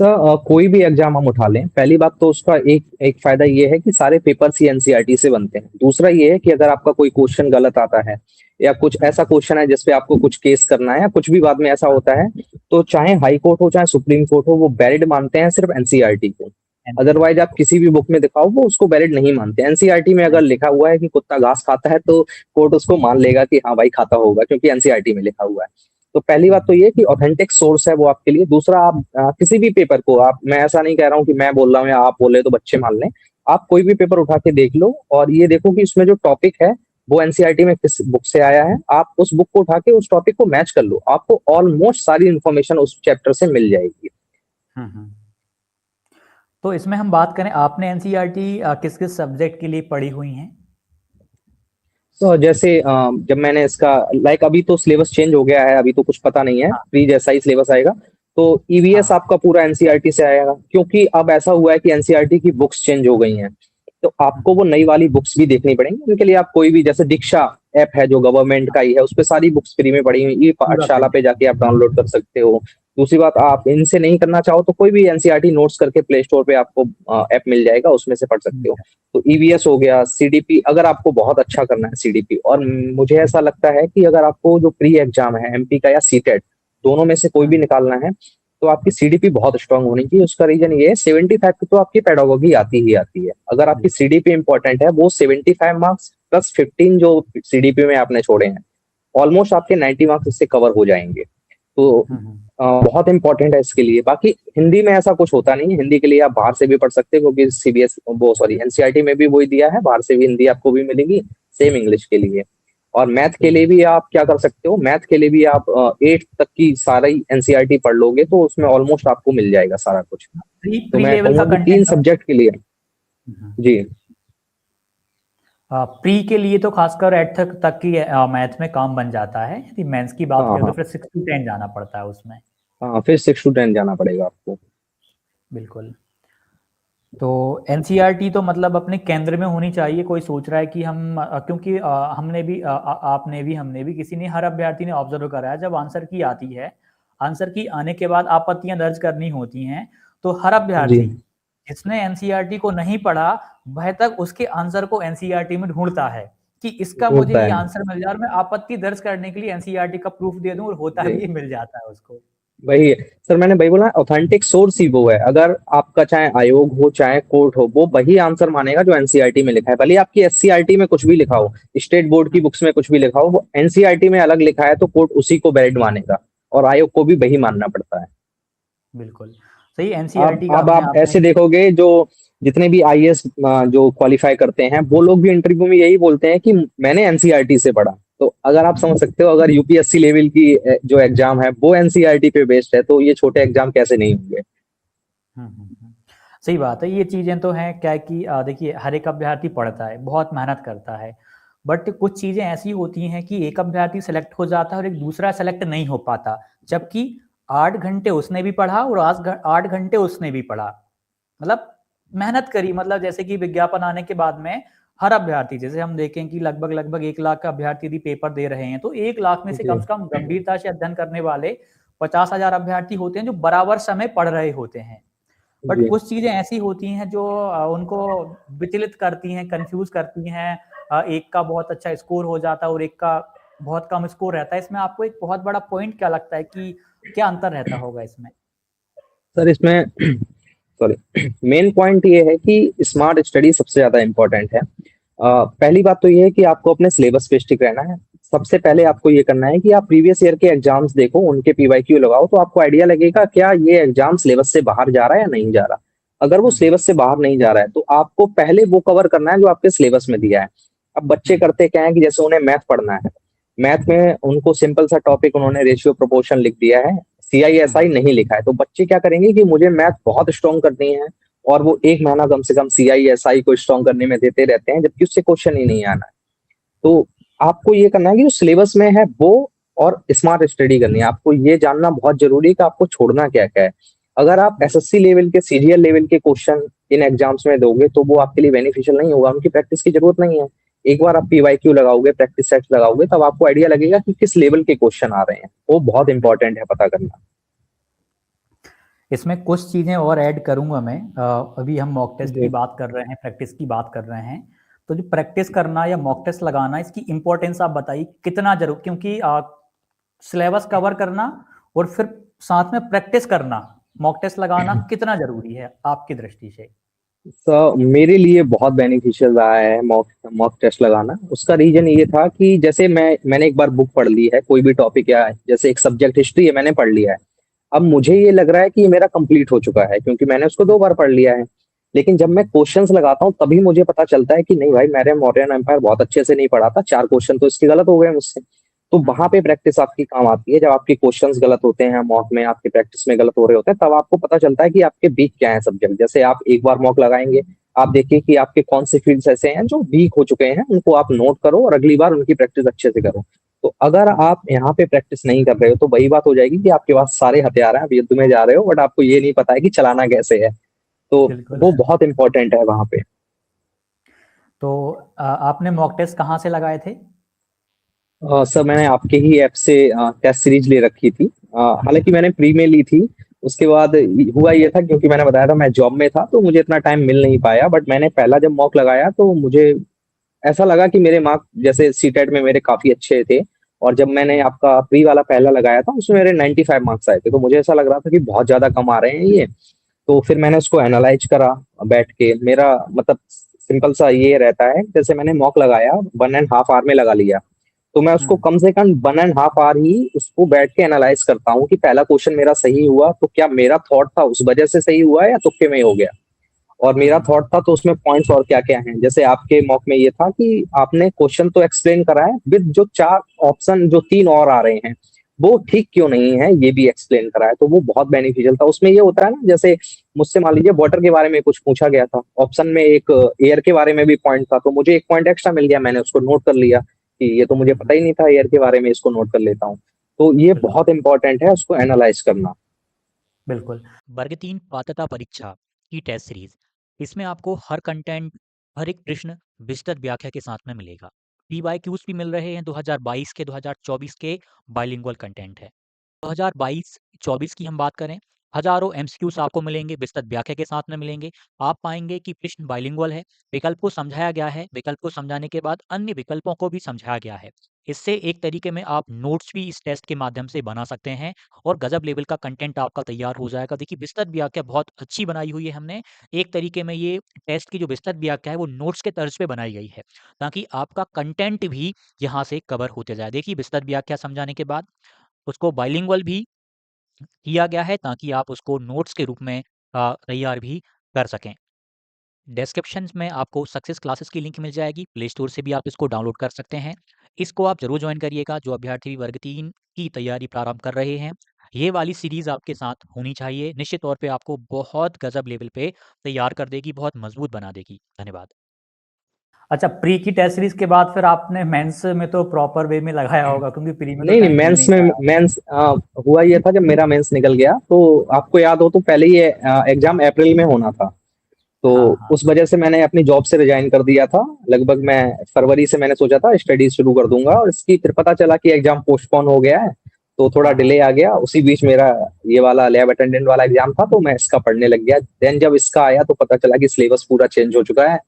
S2: सर, कोई भी एग्जाम हम उठा लें, पहली बात तो उसका एक एक फायदा ये है कि सारे पेपर्स ही एनसीईआरटी से बनते हैं। दूसरा ये है कि अगर आपका कोई क्वेश्चन गलत आता है, या कुछ ऐसा क्वेश्चन है जिसपे आपको कुछ केस करना है, या कुछ भी बाद में ऐसा होता है, तो चाहे हाई कोर्ट हो चाहे सुप्रीम कोर्ट हो, वो वैलिड मानते हैं सिर्फ एनसीईआरटी को। अदरवाइज
S1: एनसीईआरटी
S2: आप
S1: को।
S2: किसी भी बुक में दिखाओ, वो उसको वैलिड नहीं मानते। एनसीईआरटी में अगर लिखा हुआ है कि कुत्ता घास खाता है, तो कोर्ट उसको मान लेगा कि हाँ भाई खाता होगा, क्योंकि एनसीईआरटी में लिखा हुआ है। तो पहली बात तो ये कि ऑथेंटिक सोर्स है वो आपके लिए। दूसरा, आप किसी भी पेपर को, आप, मैं ऐसा नहीं कह रहा हूँ कि मैं बोल रहा हूँ या आप बोल रहे हो तो बच्चे मान लें। आप कोई भी पेपर उठा के देख लो और ये देखो कि उसमें जो टॉपिक है वो एनसीईआरटी में किस बुक से आया है। आप उस बुक को उठा के उस टॉपिक को मैच कर लो, आपको ऑलमोस्ट सारी इंफॉर्मेशन उस चैप्टर से मिल जाएगी।
S1: हम्म। तो इसमें हम बात करें, आपने एनसीईआरटी किस किस सब्जेक्ट के लिए पढ़ी हुई हैं?
S2: तो जैसे जब मैंने इसका, लाइक अभी तो सिलेबस चेंज हो गया है, अभी तो कुछ पता नहीं है,
S1: हाँ
S2: प्री जैसा ही सिलेबस आएगा। तो ईवीएस
S1: हाँ।
S2: आपका पूरा एनसीईआरटी से आएगा, क्योंकि अब ऐसा हुआ है कि एनसीईआरटी की बुक्स चेंज हो गई हैं। तो आपको वो नई वाली बुक्स भी देखनी पड़ेंगी। उनके लिए आप कोई भी, जैसे दीक्षा ऐप है जो गवर्नमेंट का ही है, उस पे सारी बुक्स फ्री में पड़ी हुई, ई
S1: पूरा
S2: पाठशाला पे
S1: पढ़िए।
S2: जाके आप डाउनलोड कर सकते हो। दूसरी बात, आप इनसे नहीं करना चाहो तो कोई भी एनसीईआरटी नोट्स करके प्ले स्टोर पे आपको ऐप मिल जाएगा, उसमें से पढ़ सकते हो। तो ईवीएस हो गया, सीडीपी अगर आपको बहुत अच्छा करना है सीडीपी, और मुझे ऐसा लगता है कि अगर आपको जो प्री एग्जाम है एमपी का या सीटेट, दोनों में से कोई भी निकालना है, तो आपकी सीडीपी बहुत स्ट्रांग होनी चाहिए। उसका रीजन ये है, 75 की तो आपकी पेडागोगी आती ही आती है। अगर आपकी सीडीपी इंपॉर्टेंट है, वो 75 मार्क्स प्लस 15 जो सीडीपी में आपने छोड़े हैं, ऑलमोस्ट आपके 90 मार्क्स इससे कवर हो जाएंगे। तो बहुत इंपॉर्टेंट है इसके लिए। बाकी हिंदी में ऐसा कुछ होता नहीं है, हिंदी के लिए आप बाहर से भी पढ़ सकते हो, क्योंकि सीबीएस वो सॉरी एनसीईआरटी में भी वही दिया है, बाहर से भी हिंदी आपको भी मिलेगी, सेम इंग्लिश के लिए। और मैथ के लिए भी आप क्या कर सकते हो, मैथ के लिए भी आप 8 तक की सारा ही एनसीईआरटी पढ़ लोगे, तो उसमें ऑलमोस्ट आपको मिल जाएगा सारा कुछ।
S1: प्री
S2: तो
S1: प्री
S2: मैं
S1: लेवल का
S2: कहूंगा कि तीन
S1: कंटेंट।
S2: सब्जेक्ट के लिए। जी।
S1: प्री के लिए तो खासकर 8th तक की मैथ में काम बन जाता है। यदि मेंस की बात
S2: हाँ
S1: करें तो
S2: हाँ
S1: फिर 6 to 10 जाना पड़ता है उसमें।
S2: हाँ, फिर 6 to 10 जाना पड़ेगा आपको।
S1: बिल्कुल। तो एनसीईआरटी तो मतलब अपने केंद्र में होनी चाहिए। कोई सोच रहा है कि हम क्योंकि हमने भी आपने भी हमने भी किसी ने, हर अभ्यर्थी ने ऑब्जर्व करा है, जब आंसर की आती है, आंसर की आने के बाद आपत्तियां दर्ज करनी होती हैं, तो हर
S2: जी।
S1: अभ्यर्थी जिसने एनसीईआरटी को नहीं पढ़ा, वह तक उसके आंसर को एनसीईआरटी में ढूंढता है कि इसका मुझे
S2: होता
S1: ये
S2: है।
S1: आंसर मिल जाए, और मैं आपत्ति दर्ज करने के लिए एनसीईआरटी का प्रूफ दे दूं, और होता
S2: जी,
S1: भी मिल जाता है उसको।
S2: वही है। सर, मैंने वही बोला, ऑथेंटिक सोर्स ही वो है। अगर आपका चाहे आयोग हो चाहे कोर्ट हो, वो वही आंसर मानेगा जो एनसीईआरटी में लिखा है। भले आपकी एससीईआरटी में कुछ भी लिखा हो, स्टेट बोर्ड की बुक्स में कुछ भी लिखा हो, वो एनसीईआरटी में अलग लिखा है तो कोर्ट उसी को वैलिड मानेगा, और आयोग को भी वही मानना पड़ता है।
S1: बिल्कुल सही।
S2: अब
S1: एनसीईआरटी का
S2: अब
S1: हमने
S2: आप
S1: आपने।
S2: ऐसे देखोगे, जो जितने भी आईएएस जो क्वालिफाई करते हैं, वो लोग भी इंटरव्यू में यही बोलते हैं कि मैंने एनसीईआरटी से पढ़ा। तो अगर आप समझ सकते हो, अगर यूपीएससी लेवल की जो एग्जाम है वो एनसीईआरटी पे बेस्ड है, तो ये छोटे एग्जाम कैसे नहीं होंगे।
S1: सही बात है। ये चीजें तो हैं क्या कि देखिए, हर एक अभ्यर्थी पढ़ता है, बहुत मेहनत करता है, बट कुछ चीजें ऐसी होती हैं कि एक अभ्यर्थी सेलेक्ट हो जाता है और एक दूसरा सेलेक्ट नहीं हो पाता, जबकि 8 घंटे उसने भी पढ़ा और 8 घंटे उसने भी पढ़ा, मतलब मेहनत करी। मतलब जैसे कि विज्ञापन आने के बाद में हर अभ्यर्थी, जैसे हम देखें कि लगभग लगभग 1 लाख का अभ्यर्थी यदि पेपर दे रहे हैं, तो 1 लाख में से
S2: जी।
S1: कम गंभीरता से अध्ययन करने वाले 50,000 अभ्यर्थी होते हैं जो बराबर समय पढ़ रहे होते हैं। बट
S2: जी।
S1: कुछ चीजें ऐसी होती हैं जो उनको विचलित करती हैं, कंफ्यूज करती हैं। एक का बहुत अच्छा स्कोर हो जाता है और एक का बहुत कम स्कोर रहता है। इसमें आपको एक बहुत बड़ा पॉइंट क्या लगता है कि क्या अंतर रहता होगा इसमें?
S2: सर, इसमें सॉरी मेन पॉइंट ये है कि स्मार्ट स्टडी सबसे ज्यादा इम्पोर्टेंट है। पहली बात तो ये है कि आपको अपने सिलेबस पे स्टिक रहना है। सबसे पहले आपको ये करना है कि आप प्रीवियस ईयर के एग्जाम्स देखो, उनके पीवाईक्यू लगाओ, तो आपको आइडिया लगेगा क्या ये एग्जाम सिलेबस से बाहर जा रहा है या नहीं जा रहा। अगर वो सिलेबस से बाहर नहीं जा रहा है तो आपको पहले वो कवर करना है जो आपके सिलेबस में दिया है। अब बच्चे करते क्या है कि जैसे उन्हें मैथ पढ़ना है, मैथ में उनको सिंपल सा टॉपिक उन्होंने रेशियो प्रोपोर्शन लिख दिया है, सीआईएसआई नहीं लिखा है, तो बच्चे क्या करेंगे कि मुझे मैथ बहुत स्ट्रॉन्ग करनी है और वो एक महीना कम से कम सीआईएसआई को स्ट्रॉन्ग करने में देते रहते हैं, जबकि उससे क्वेश्चन ही नहीं आना है। तो आपको ये करना है कि जो सिलेबस में है वो, और स्मार्ट स्टडी करनी है। आपको ये जानना बहुत जरूरी है कि आपको छोड़ना क्या क्या है। अगर आप एसएससी लेवल के, सीजीएल लेवल के क्वेश्चन इन एग्जाम्स में दोगे तो वो आपके लिए बेनिफिशियल नहीं होगा, उनकी प्रैक्टिस की जरूरत नहीं है। एक बार आप पीवाईक्यू लगाओगे, प्रैक्टिस सेट लगाओगे, तब आपको आइडिया लगेगा कि किस लेवल के क्वेश्चन आ रहे हैं। वो बहुत इंपॉर्टेंट है पता करना।
S1: इसमें कुछ चीजें और ऐड करूंगा मैं। अभी हम मॉक टेस्ट की
S2: जी
S1: बात कर रहे हैं, प्रैक्टिस की बात कर रहे हैं, तो जो प्रैक्टिस करना या मॉक टेस्ट लगाना, इसकी इंपॉर्टेंस आप बताइए कितना जरूर, क्योंकि सिलेबस कवर करना और फिर साथ में प्रैक्टिस करना, मॉक टेस्ट लगाना कितना जरूरी है आपकी दृष्टि से?
S2: तो मेरे लिए बहुत बेनिफिशियल रहा है मॉक मॉक टेस्ट लगाना। उसका रीजन ये था कि जैसे मैंने एक बार बुक पढ़ ली है, कोई भी टॉपिक, या जैसे एक सब्जेक्ट हिस्ट्री है मैंने पढ़ लिया है, अब मुझे ये लग रहा है कि ये मेरा कंप्लीट हो चुका है क्योंकि मैंने उसको 2 बार पढ़ लिया है। लेकिन जब मैं क्वेश्चंस लगाता हूँ तभी मुझे पता चलता है कि नहीं भाई, मैंने मौर्यन एम्पायर बहुत अच्छे से नहीं पढ़ा था, 4 क्वेश्चन तो इसके गलत हो गए मुझसे। तो वहां पे प्रैक्टिस आपकी काम आती है। जब आपके क्वेश्चंस गलत होते हैं मॉक में, आपके प्रैक्टिस में गलत हो रहे होते हैं, तब आपको पता चलता है कि आपके वीक क्या है सब्जेक्ट। जैसे आप एक बार मॉक लगाएंगे, आप देखिए कि आपके कौन से फील्ड्स ऐसे हैं जो वीक हो चुके हैं, उनको आप नोट करो और अगली बार उनकी प्रैक्टिस अच्छे से करो। तो अगर आप यहाँ पे प्रैक्टिस नहीं कर रहे हो तो वही बात हो जाएगी कि आपके पास सारे हथियार हैं, आप युद्ध में जा रहे हो, बट आपको ये नहीं पता है कि चलाना कैसे है। तो
S1: बिल्कुल।
S2: वो बहुत इंपॉर्टेंट है वहां पे।
S1: तो आपने मॉक टेस्ट कहाँ से लगाए थे?
S2: सर मैंने आपके ही ऐप से टेस्ट सीरीज ले रखी थी। हालांकि मैंने प्री में ली थी। उसके बाद हुआ ये था, क्योंकि मैंने बताया था मैं जॉब में था तो मुझे इतना टाइम मिल नहीं पाया, बट मैंने पहला जब मॉक लगाया तो मुझे ऐसा लगा कि मेरे मार्क जैसे सीटेट में मेरे काफी अच्छे थे। और जब मैंने आपका प्री वाला पहला लगाया था उसमें मेरे 95 मार्क्स आए थे, तो मुझे ऐसा लग रहा था कि बहुत ज्यादा कम आ रहे हैं ये। तो फिर मैंने उसको एनालाइज करा बैठ के। मेरा मतलब सिंपल सा ये रहता है, जैसे मैंने मॉक लगाया 1.5 आवर में लगा लिया, तो मैं उसको कम से कम 1.5 आवर ही उसको बैठ के एनालाइज करता हूँ कि पहला क्वेश्चन मेरा सही हुआ तो क्या मेरा थॉट था उस वजह से सही हुआ है या तुक्के में ही हो गया, और मेरा थॉट था तो उसमें पॉइंट्स और क्या क्या हैं। जैसे आपके मॉक में ये था कि आपने क्वेश्चन तो एक्सप्लेन करा है विद जो 4 ऑप्शन जो 3 और आ रहे हैं वो ठीक क्यों नहीं है ये भी एक्सप्लेन करा है, तो वो बहुत बेनिफिशियल था। उसमें ये होता है ना, जैसे मुझसे मान लीजिए वाटर के बारे में कुछ पूछा गया था, ऑप्शन में एक एयर के बारे में भी पॉइंट था, तो मुझे एक पॉइंट एक्स्ट्रा मिल गया, मैंने उसको नोट कर लिया कि ये तो मुझे पता ही नहीं था एयर के बारे में, इसको नोट कर लेता हूँ। तो ये
S1: बिल्कुल।
S2: बहुत इंपॉर्टेंट है उसको एनालाइज करना।
S1: बिल्कुल।
S3: वर्ग 3 पात्रता परीक्षा की टेस्ट सीरीज, इसमें आपको हर कंटेंट, हर एक प्रश्न विस्तृत व्याख्या के साथ में मिलेगा। पीवाईक्यूज भी मिल रहे हैं 2022 के, 2024 के बाइलिंगुअल कंटेंट है। 2022-24 की हम बात करें, हजारों एमसीक्यूज आपको मिलेंगे, विस्तृत व्याख्या के साथ में मिलेंगे। आप पाएंगे कि प्रश्न बाइलिंगुअल है, विकल्प को समझाया गया है, विकल्प को समझाने के बाद अन्य विकल्पों को भी समझाया गया है। इससे एक तरीके में आप नोट्स भी इस टेस्ट के माध्यम से बना सकते हैं और गजब लेवल का कंटेंट आपका तैयार हो जाएगा। देखिए, विस्तृत व्याख्या बहुत अच्छी बनाई हुई है हमने। एक तरीके में ये टेस्ट की जो विस्तृत व्याख्या है वो नोट्स के तर्ज पे बनाई गई है, ताकि आपका कंटेंट भी यहाँ से कवर होते जाए। देखिए, विस्तृत व्याख्या समझाने के बाद उसको बाइलिंगुअल भी किया गया है, ताकि आप उसको नोट्स के रूप में तैयार भी कर सकें। डिस्क्रिप्शन में आपको सक्सेस क्लासेस की लिंक मिल जाएगी, प्ले स्टोर से भी आप इसको डाउनलोड कर सकते हैं। इसको आप जरूर ज्वाइन करिएगा जो अभ्यर्थी वर्ग 3 की तैयारी प्रारंभ कर रहे हैं। ये वाली सीरीज आपके साथ होनी चाहिए, निश्चित तौर पे आपको बहुत गजब लेवल पे तैयार कर देगी, बहुत मजबूत बना देगी। धन्यवाद।
S1: अच्छा, प्री की टेस्ट सीरीज के बाद फिर आपने मेंस में तो प्रॉपर वे में लगाया होगा, क्योंकि प्री में तो
S2: नहीं नहीं,
S1: टाइम मिल
S2: मेंस
S1: नहीं
S2: में
S1: पाया।
S2: मेंस हुआ ये था, जब मेरा मेंस निकल गया तो आपको याद हो तो पहले ये एग्जाम अप्रैल में होना था, तो
S1: हाँ हाँ।
S2: उस वजह से मैंने अपनी जॉब से रिजाइन कर दिया था। लगभग मैं फरवरी से मैंने सोचा था स्टडी शुरू कर दूंगा, और इसकी फिर पता चला कि एग्जाम पोस्टपोन हो गया है, तो थोड़ा
S1: हाँ हाँ।
S2: डिले आ गया। उसी बीच मेरा ये वाला लैब अटेंडेंट वाला एग्जाम था, तो मैं इसका पढ़ने लग गया। देन जब इसका आया तो पता चला कि सिलेबस पूरा चेंज हो चुका है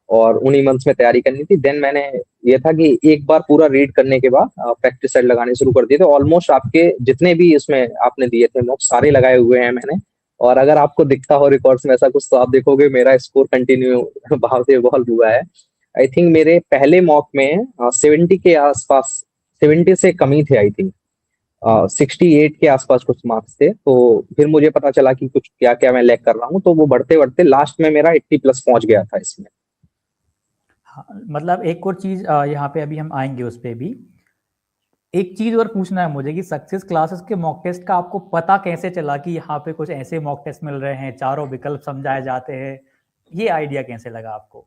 S2: और उन्हीं मंथ्स में तैयारी करनी थी। देन मैंने ये था कि एक बार पूरा रीड करने के बाद प्रैक्टिस सेट लगाने शुरू कर दिए थे। ऑलमोस्ट आपके जितने भी इसमें आपने दिए थे मॉक्स सारे लगाए हुए हैं मैंने, और अगर आपको दिखता हो रिकॉर्ड्स में ऐसा कुछ, तो आप देखोगे मेरा स्कोर कंटिन्यू भाव से इवॉल्व हुआ है। आई थिंक मेरे पहले मॉक में 70 के आसपास, 70 से कम ही थे आई थिंक, 68 के आसपास कुछ मार्क्स थे। तो फिर मुझे पता चला कि कुछ क्या क्या मैं लैग कर रहा हूँ, तो वो बढ़ते बढ़ते लास्ट में मेरा 80 प्लस पहुंच गया था इसमें।
S1: हाँ, मतलब एक और चीज यहाँ पे अभी हम आएंगे उस पे भी। एक चीज और पूछना है मुझे कि सक्सेस क्लासेस के मॉक टेस्ट का आपको पता कैसे चला कि यहाँ पे कुछ ऐसे मॉक टेस्ट मिल रहे हैं, चारों विकल्प समझाए जाते हैं, ये आइडिया कैसे लगा आपको?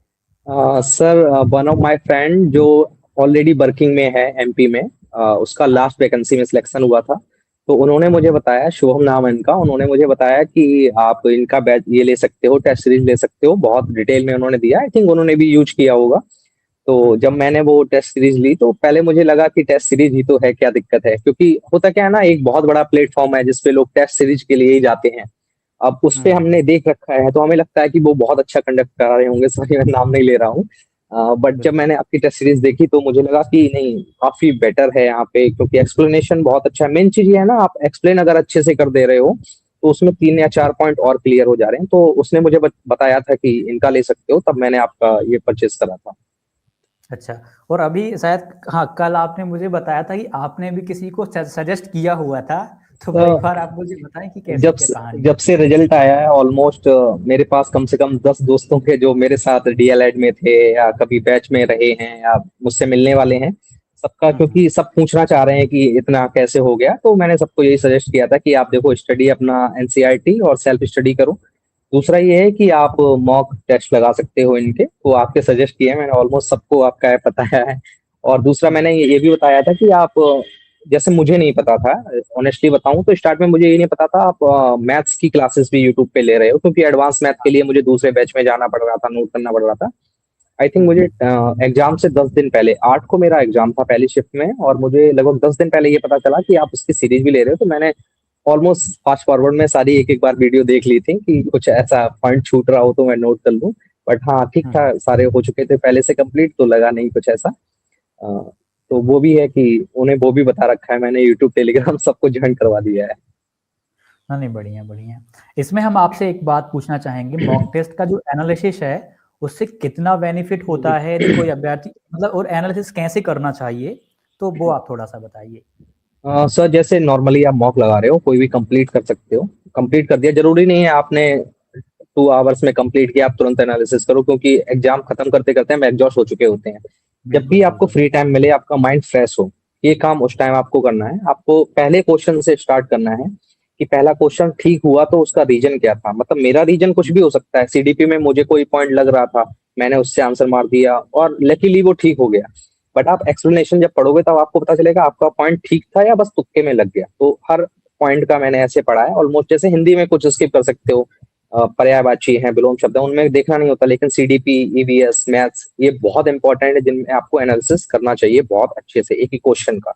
S2: Sir, one of my friend जो ऑलरेडी वर्किंग में है एमपी में, उसका
S1: हाँ।
S2: लास्ट वैकेंसी में सिलेक्शन हुआ था। तो उन्होंने मुझे बताया, शुभम नाम है इनका, उन्होंने मुझे बताया कि आप इनका बैच ये ले सकते हो, टेस्ट सीरीज ले सकते हो। बहुत डिटेल में उन्होंने दिया, आई थिंक उन्होंने भी यूज किया होगा। तो जब मैंने वो टेस्ट सीरीज ली तो पहले मुझे लगा कि टेस्ट सीरीज ही तो है, क्या दिक्कत है, क्योंकि होता क्या है ना, एक बहुत बड़ा प्लेटफॉर्म है जिसपे लोग टेस्ट सीरीज के लिए ही जाते हैं। अब उस पे हमने देख रखा है तो हमें लगता है कि वो बहुत अच्छा कंडक्ट करा रहे होंगे, सॉरी मैं नाम नहीं ले रहा हूँ। बट जब मैंने आपकी टेस्ट सीरीज देखी तो मुझे लगा कि नहीं, काफी बेटर है यहाँ पे, क्योंकि एक्सप्लेनेशन बहुत अच्छा है। मेन चीज ये है ना, आप एक्सप्लेन अगर अच्छे से कर दे रहे हो तो उसमें 3 या 4 पॉइंट और क्लियर हो जा रहे हैं। तो उसने मुझे बताया था कि इनका ले सकते हो, तब मैंने आपका ये परचेज करा था।
S1: अच्छा, और अभी शायद, हाँ, कल आपने मुझे बताया था कि आपने भी किसी को सजेस्ट किया हुआ था, तो वो एक बार आप मुझे बताएं कि कैसे
S2: जब
S1: क्या कहानी
S2: जब से रिजल्ट आया है ऑलमोस्ट, मेरे पास कम से कम 10 दोस्तों के जो मेरे साथ डीएलएड में थे या कभी बैच में रहे हैं या मुझसे मिलने वाले हैं, सबका,
S1: है।
S2: क्योंकि सब पूछना चाह रहे हैं कि इतना कैसे हो गया, तो मैंने सबको यही सजेस्ट किया था कि आप देखो, स्टडी अपना एनसीईआरटी और सेल्फ स्टडी करो। दूसरा ये है कि आप मॉक टेस्ट लगा सकते हो इनके, तो आपके सजेस्ट किए हैं मैंने, ऑलमोस्ट सबको आपका है बताया है। और दूसरा मैंने ये भी बताया था कि आप, जैसे मुझे नहीं पता था, ऑनेस्टली बताऊं तो स्टार्ट में मुझे ये नहीं पता था आप मैथ्स की क्लासेस भी यूट्यूब पे ले रहे हो, क्योंकि एडवांस मैथ के लिए मुझे दूसरे बैच में जाना पड़ रहा था, नोट करना पड़ रहा था। आई थिंक मुझे एग्जाम से 10 दिन पहले, 8 को मेरा एग्जाम था पहली शिफ्ट में, और मुझे लगभग 10 दिन पहले ये पता चला कि आप उसकी सीरीज भी ले रहे हो। तो मैंने ऑलमोस्ट फास्ट फॉरवर्ड में सारी एक एक बार वीडियो देख ली थी कि कुछ ऐसा पॉइंट छूट रहा हो तो मैं नोट कर लूं। बट हाँ, ठीक था, सारे हो चुके थे पहले से कंप्लीट, तो लगा नहीं कुछ ऐसा। तो वो भी है कि उन्हें वो भी बता रखा है मैंने, यूट्यूब टेलीग्राम सबको ज्वाइन करवा दिया है।
S1: हाँ, नहीं, बढ़िया बढ़िया। इसमें हम आपसे एक बात पूछना चाहेंगे, मॉक टेस्ट का जो एनालिसिस है उससे कितना बेनिफिट होता है यदि कोई अभ्यर्थी, मतलब, और एनालिसिस कैसे करना चाहिए, तो वो आप थोड़ा सा बताइए।
S2: सर, जैसे नॉर्मली आप मॉक लगा रहे हो, कोई भी कंप्लीट कर सकते हो। कंप्लीट कर दिया, जरूरी नहीं है आपने 2 आवर्स में कंप्लीट किया आप तुरंत एनालिसिस करो, क्योंकि एग्जाम खत्म करते करते हम एग्जॉस्ट हो चुके होते हैं। जब भी
S1: बिल्कुल
S2: आपको
S1: बिल्कुल।
S2: फ्री टाइम मिले, आपका माइंड फ्रेश हो, ये काम उस टाइम आपको करना है। आपको पहले क्वेश्चन से स्टार्ट करना है कि पहला क्वेश्चन ठीक हुआ तो उसका रीजन क्या था। मतलब मेरा रीजन कुछ भी हो सकता है, सीडीपी में मुझे कोई पॉइंट लग रहा था, मैंने उससे आंसर मार दिया और लकीली वो ठीक हो गया। बट आप एक्सप्लेनेशन जब पढ़ोगे तब आपको पता चलेगा आपका पॉइंट ठीक था या बस तुक्के में लग गया। तो हर पॉइंट का मैंने ऐसे पढ़ा है ऑलमोस्ट। जैसे हिंदी में कुछ स्किप कर सकते हो, पर्यायवाची हैं, विलोम शब्द है, उनमें देखना नहीं होता, लेकिन सीडीपी, ईवीएस, मैथ्स, ये बहुत इंपॉर्टेंट है जिनमें आपको एनालिसिस करना चाहिए बहुत अच्छे से एक ही क्वेश्चन का।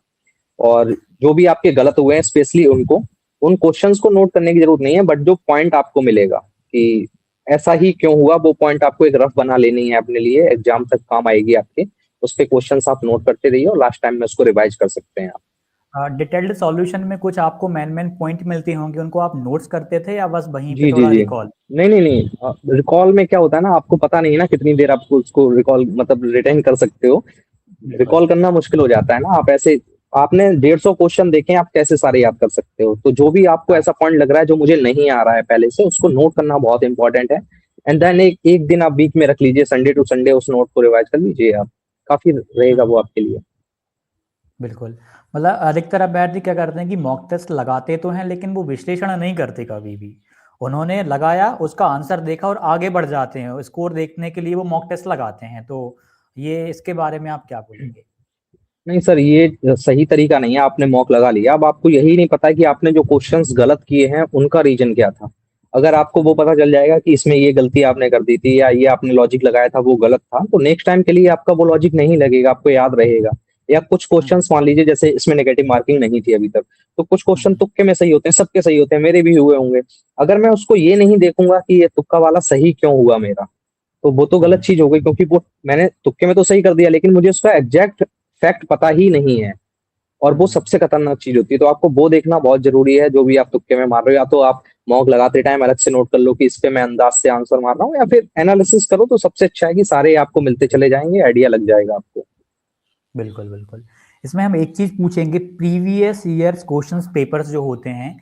S2: और जो भी आपके गलत हुए हैं स्पेशली उनको, उन क्वेश्चंस को नोट करने की जरूरत नहीं है, बट जो पॉइंट आपको मिलेगा कि ऐसा ही क्यों हुआ, वो पॉइंट आपको एक रफ बना लेनी है अपने लिए, एग्जाम तक काम आएगी आपके। उस पे क्वेश्चंस आप नोट करते रहिए और लास्ट टाइम में उसको रिवाइज कर सकते हैं आप।
S1: डिटेल्ड सॉल्यूशन में कुछ आपको मेन मेन पॉइंट मिलते होंगे, उनको आप नोट्स करते थे या बस वहीं पे
S2: जी जी
S1: थोड़ा
S2: जी।
S1: रिकॉल?
S2: नहीं नहीं नहीं, रिकॉल में क्या होता है ना, आपको पता नहीं है ना कितनी देर आपको उसको रिकॉल, मतलब रिटेन कर सकते हो।
S1: बिल्कुल।
S2: रिकॉल करना मुश्किल हो जाता है ना। आप ऐसे, आपने 150 क्वेश्चन देखे हैं, आप कैसे सारे याद कर सकते हो। तो जो भी आपको
S1: हाँ।
S2: ऐसा पॉइंट लग रहा है जो मुझे नहीं आ रहा है पहले से, उसको नोट करना बहुत इंपॉर्टेंट है। एंड देन एक एक दिन आप वीक में रख लीजिए, संडे टू संडे उस नोट को रिवाइज कर लीजिए आप, काफी रहेगा वो आपके लिए।
S1: बिल्कुल। मतलब अधिकतर अभ्यर्थी क्या करते हैं कि मॉक टेस्ट लगाते तो हैं लेकिन वो विश्लेषण नहीं करते कभी भी। उन्होंने लगाया, उसका आंसर देखा और आगे बढ़ जाते हैं, स्कोर देखने के लिए वो मॉक टेस्ट लगाते हैं। तो ये, इसके बारे में आप क्या बोलेंगे?
S2: नहीं सर, ये सही तरीका नहीं है। आपने मॉक लगा लिया, अब आपको यही नहीं पता कि आपने जो क्वेश्चंस गलत किए हैं उनका रीजन क्या था। अगर आपको वो पता चल जाएगा कि इसमें ये गलती आपने कर दी थी या ये आपने लॉजिक लगाया था वो गलत था, तो नेक्स्ट टाइम के लिए आपका वो लॉजिक नहीं लगेगा, आपको याद रहेगा। या कुछ क्वेश्चंस मान लीजिए, जैसे इसमें नेगेटिव मार्किंग नहीं थी अभी तक, तो कुछ क्वेश्चन तुक्के में सही होते हैं, सबके सही होते हैं, मेरे भी हुए होंगे। अगर मैं उसको ये नहीं देखूंगा कि ये तुक्का वाला सही क्यों हुआ मेरा, तो वो तो गलत चीज हो गई, क्योंकि वो मैंने तुक्के में तो सही कर दिया लेकिन मुझे उसका एग्जैक्ट फैक्ट पता ही नहीं है। और वो सबसे खतरनाक चीज होती है। तो आपको वो देखना बहुत जरूरी है, जो भी आप तुक्के में मार रहे हो। या तो आप मॉक लगाते टाइम अलग से नोट कर लो कि इस पे मैं अंदाज से आंसर मार रहा हूँ, या फिर एनालिसिस करो तो सबसे अच्छा है कि सारे आपको मिलते चले जाएंगे, आइडिया लग जाएगा आपको।
S1: बिल्कुल बिल्कुल। इसमें हम एक चीज पूछेंगे, प्रीवियस ईयर्स क्वेश्चंस पेपर्स जो होते हैं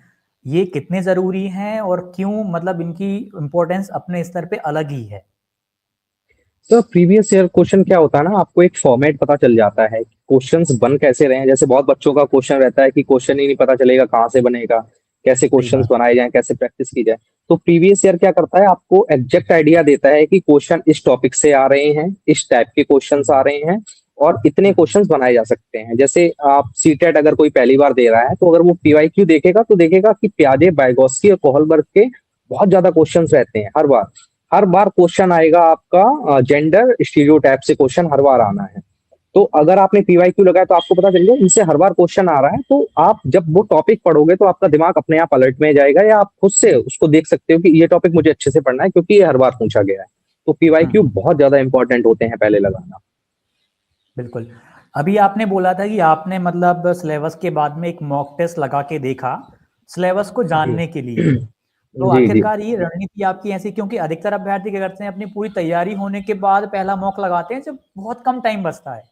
S1: ये कितने जरूरी हैं और क्यों, मतलब इनकी इम्पोर्टेंस अपने स्तर पे अलग ही है।
S2: तो प्रीवियस ईयर क्वेश्चन क्या होता है ना, आपको एक फॉर्मेट पता चल जाता है क्वेश्चंस बन कैसे रहे हैं। जैसे बहुत बच्चों का क्वेश्चन रहता है कि क्वेश्चन ही नहीं पता चलेगा कहाँ से बनेगा, कैसे
S1: सही
S2: क्वेश्चंस
S1: बात।
S2: बनाए जाएं, कैसे प्रैक्टिस की जाए। तो प्रीवियस ईयर क्या करता है, आपको एग्जैक्ट आइडिया देता है कि क्वेश्चन इस टॉपिक से आ रहे हैं, इस टाइप के क्वेश्चंस आ रहे हैं, और इतने क्वेश्चंस बनाए जा सकते हैं। जैसे आप सीटेट अगर कोई पहली बार दे रहा है, तो अगर वो पीवाईक्यू देखेगा तो देखेगा कि पियाजे, वाइगोत्स्की और कोहलबर्ग के बहुत ज्यादा क्वेश्चंस रहते हैं। हर बार क्वेश्चन आएगा आपका जेंडर स्टीरियोटाइप से, क्वेश्चन हर बार आना है। तो अगर आपने पीवाईक्यू लगाया तो आपको पता चल गया इनसे हर बार क्वेश्चन आ रहा है, तो आप जब वो टॉपिक पढ़ोगे तो आपका दिमाग अपने आप अलर्ट में जाएगा, या आप खुद से उसको देख सकते हो कि ये टॉपिक मुझे अच्छे से पढ़ना है क्योंकि ये हर बार पूछा गया है। तो पीवाईक्यू बहुत ज्यादा इंपॉर्टेंट होते हैं पहले लगाना।
S1: बिल्कुल। अभी आपने बोला था कि आपने मतलब सिलेबस के बाद में एक मॉक टेस्ट लगा के देखा सिलेबस को
S2: जी
S1: जानने के लिए। तो
S2: जी जी।
S1: आखिरकार ये रणनीति आपकी ऐसी, क्योंकि अधिकतर अभ्यर्थी क्या करते हैं, अपनी पूरी तैयारी होने के बाद पहला मॉक लगाते हैं जब बहुत कम टाइम बचता है।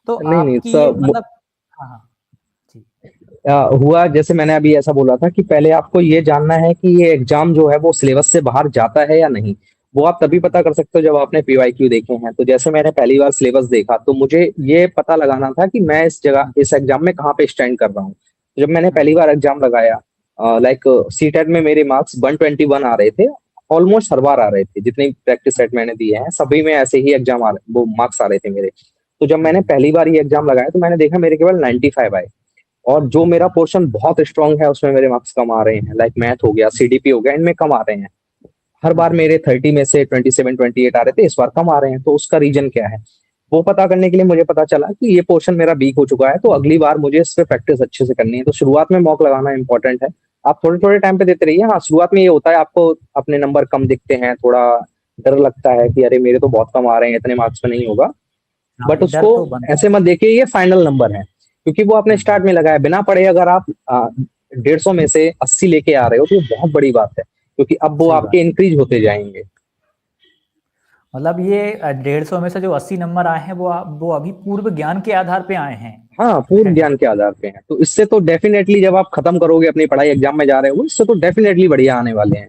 S1: तो
S2: नहीं नहीं
S1: आपकी ये
S2: सब
S1: मतलब, हाँ हाँ जी।
S2: हुआ जैसे मैंने अभी ऐसा बोला था कि पहले आपको ये जानना है कि ये एग्जाम जो है वो सिलेबस से बाहर जाता है या नहीं। वो आप तभी पता कर सकते हो जब आपने पीवाईक्यू देखे हैं। तो जैसे मैंने पहली बार सिलेबस देखा तो मुझे ये पता लगाना था कि मैं इस जगह इस एग्जाम में कहाँ पे स्टैंड कर रहा हूँ। तो जब मैंने पहली बार एग्जाम लगाया, लाइक सीटेट में मेरे मार्क्स 121 आ रहे थे। ऑलमोस्ट हर बार आ रहे थे, जितनी प्रैक्टिस सेट मैंने दिए हैं सभी में ऐसे ही एग्जाम आ रहे, वो मार्क्स आ रहे थे मेरे। तो जब मैंने पहली बार ये एग्जाम लगाया तो मैंने देखा मेरे केवल 95 आए। और जो मेरा पोर्शन बहुत स्ट्रांग है उसमें मेरे मार्क्स कम आ रहे हैं, लाइक मैथ हो गया, सीडीपी हो गया, इनमें कम आ रहे हैं। हर बार मेरे 30 में से 27 28 आ रहे थे, इस बार कम आ रहे हैं। तो उसका रीजन क्या है, वो पता करने के लिए मुझे पता चला कि ये पोर्शन मेरा वीक हो चुका है, तो अगली बार मुझे इस पे प्रैक्टिस अच्छे से करनी है। तो शुरुआत में मॉक लगाना इंपॉर्टेंट है। आप थोड़े थोड़े टाइम पे देते रहिए। हाँ, शुरुआत में ये होता है आपको अपने नंबर कम दिखते हैं, थोड़ा डर लगता है कि अरे मेरे तो बहुत कम आ रहे हैं, इतने मार्क्स में नहीं होगा।
S1: हाँ,
S2: बट
S1: ये डर
S2: उसको
S1: तो बनता
S2: ऐसे मत देखिए ये फाइनल नंबर है, क्योंकि वो आपने
S1: है।
S2: स्टार्ट में लगाया। बिना पढ़े अगर आप 150 में से 80 लेके आ रहे हो तो ये बहुत बड़ी बात है, क्योंकि अब वो
S1: सही बात।
S2: आपके इंक्रीज होते जाएंगे।
S1: मतलब ये 150 में से जो 80 नंबर आए हैं वो अभी पूर्व ज्ञान के आधार पे आए हैं।
S2: हाँ, पूर्ण ज्ञान के आधार पे है। तो इससे तो डेफिनेटली जब आप खत्म करोगे अपनी पढ़ाई, एग्जाम में जा रहे हो, इससे तो डेफिनेटली बढ़िया आने वाले हैं।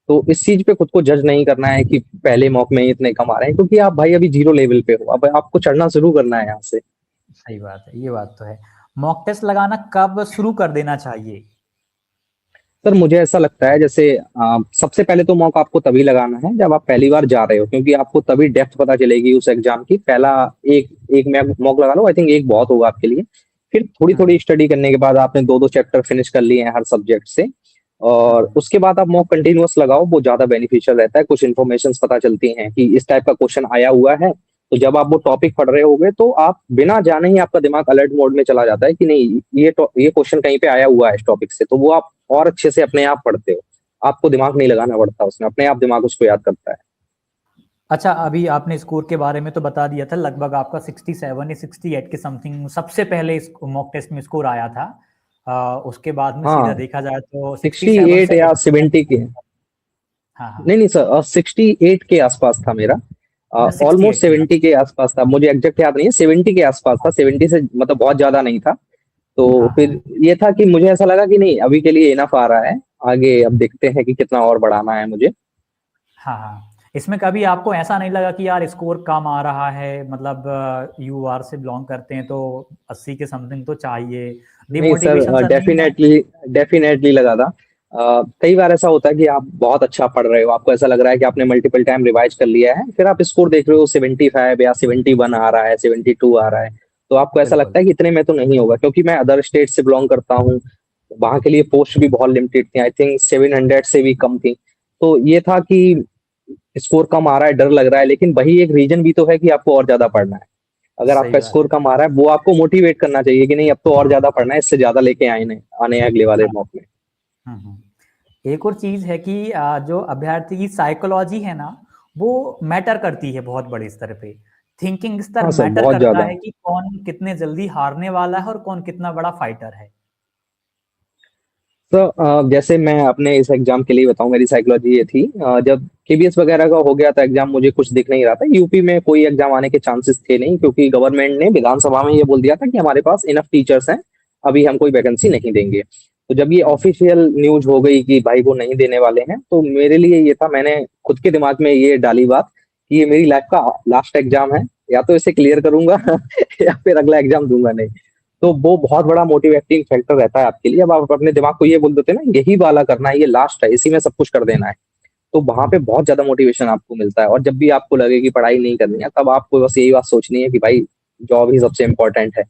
S2: तो इस चीज पे खुद को जज नहीं करना है कि पहले मॉक में ही इतने कम आ रहे हैं, क्योंकि आप भाई अभी जीरो लेवल पे हो, अब आपको चढ़ना शुरू करना है यहाँ से।
S1: सही बात है, ये बात तो है। मॉक टेस्ट लगाना कब शुरू कर देना चाहिए?
S2: सर मुझे ऐसा लगता है जैसे सबसे पहले तो मॉक आपको तभी लगाना है जब आप पहली बार जा रहे हो, क्योंकि आपको तभी डेप्थ पता चलेगी उस एग्जाम की। पहला एक एक मॉक लगा लो, आई थिंक एक बहुत होगा आपके लिए। फिर थोड़ी थोड़ी स्टडी करने के बाद आपने दो दो चैप्टर फिनिश कर लिए हैं हर सब्जेक्ट से, और उसके बाद आप मॉक कंटिन्यूअस लगाओ, वो ज्यादा बेनिफिशियल रहता है। कुछ इन्फॉर्मेशन पता चलती हैं कि इस टाइप का क्वेश्चन आया हुआ है, तो जब आप वो टॉपिक पढ़ रहे होगे तो आप बिना जाने ही आपका दिमाग अलर्ट मोड में चला जाता है कि नहीं ये क्वेश्चन कहीं पे आया हुआ है इस टॉपिक से। तो वो आप और अच्छे से अपने आप पढ़ते हो, आपको दिमाग नहीं लगाना पड़ता उसमें, अपने आप दिमाग उसको याद करता है।
S1: अच्छा, अभी आपने स्कोर के बारे में तो बता दिया था, लगभग आपका 67 या 68 के समथिंग सबसे पहले इस मॉक टेस्ट में स्कोर आया था। उसके बाद में सीधा
S2: हाँ,
S1: देखा जाए तो 67
S2: 68
S1: से
S2: या 70 के,
S1: हाँ हाँ।
S2: नहीं नहीं सर, 68 के आसपास था मेरा।
S1: अच्छा,
S2: ऑलमोस्ट
S1: 68 के
S2: 70 के आसपास था, मुझे एग्जैक्ट याद नहीं है, 70 के आसपास था। 70 से मतलब बहुत ज्यादा नहीं था। तो
S1: हाँ हाँ
S2: फिर ये था कि मुझे ऐसा लगा कि नहीं अभी के लिए इनफ आ रहा है, आगे अब देखते हैं कि कितना और बढ़ाना है मुझे।
S1: हाँ हाँ। इसमें कभी आपको ऐसा नहीं लगा कि यार स्कोर कम आ रहा है, मतलब यूआर से बिलोंग करते हैं तो 80 के समथिंग तो चाहिए,
S2: नहीं
S1: डिमोटिवेशन
S2: सर,
S1: सा नहीं हुआ?
S2: डेफिनेटली डेफिनेटली लगा था। कई बार ऐसा होता है कि आप बहुत अच्छा पढ़ रहे हो, आपको ऐसा लग रहा है कि आपने मल्टीपल टाइम रिवाइज कर लिया है, फिर आप स्कोर देख रहे हो 75 या 71 आ रहा है, 72 आ रहा है, तो आपको ऐसा
S1: बिल्कुल।
S2: लगता है कि इतने में तो नहीं होगा। क्योंकि मैं अदर स्टेट से बिलोंग करता हूँ, वहां के लिए पोस्ट भी बहुत लिमिटेड थी, आई थिंक 700 से भी कम थी। तो ये था कि स्कोर कम आ रहा है, डर लग रहा है, लेकिन वही एक रीजन भी तो है कि आपको और ज्यादा पढ़ना है। अगर
S1: सही
S2: आपका
S1: बात
S2: स्कोर
S1: है।
S2: कम आ रहा है, वो आपको मोटिवेट करना चाहिए कि नहीं अब तो और ज्यादा पढ़ना है, इससे ज्यादा लेके आने हैं अगले वाले
S1: हाँ।
S2: मॉक में।
S1: एक और चीज है कि जो अभ्यर्थी की साइकोलॉजी है ना, वो मैटर करती है बहुत बड़े स्तर पे। थिंकिंग स्तर
S2: हाँ सर,
S1: मैटर
S2: बहुत
S1: करता
S2: ज्यादा।
S1: है कि कौन कितने जल्दी हारने वाला है और कौन कितना बड़ा फाइटर है।
S2: तो जैसे मैं अपने इस एग्जाम के लिए बताऊं, मेरी साइकोलॉजी ये थी, जब केबीएस वगैरह का हो गया था एग्जाम, मुझे कुछ दिख नहीं रहा था, यूपी में कोई एग्जाम आने के चांसेस थे नहीं, क्योंकि गवर्नमेंट ने विधानसभा में ये बोल दिया था कि हमारे पास इनफ टीचर्स हैं, अभी हम कोई वैकेंसी नहीं देंगे। तो जब ये ऑफिशियल न्यूज हो गई कि भाई वो नहीं देने वाले हैं, तो मेरे लिए ये था, मैंने खुद के दिमाग में ये डाली बात कि ये मेरी लाइफ का लास्ट एग्जाम है, या तो इसे क्लियर करूंगा या फिर अगला एग्जाम दूंगा नहीं। तो वो बहुत बड़ा मोटिवेटिंग फैक्टर रहता है आपके लिए। अब आप अपने दिमाग को ये बोल देते हैं ना, यही वाला करना है, ये लास्ट है, इसी में सब कुछ कर देना है, तो वहां पे बहुत ज्यादा मोटिवेशन आपको मिलता है। और जब भी आपको लगे कि पढ़ाई नहीं करनी है, तब आपको बस यही बात सोचनी है कि भाई जॉब ही सबसे इम्पोर्टेंट है,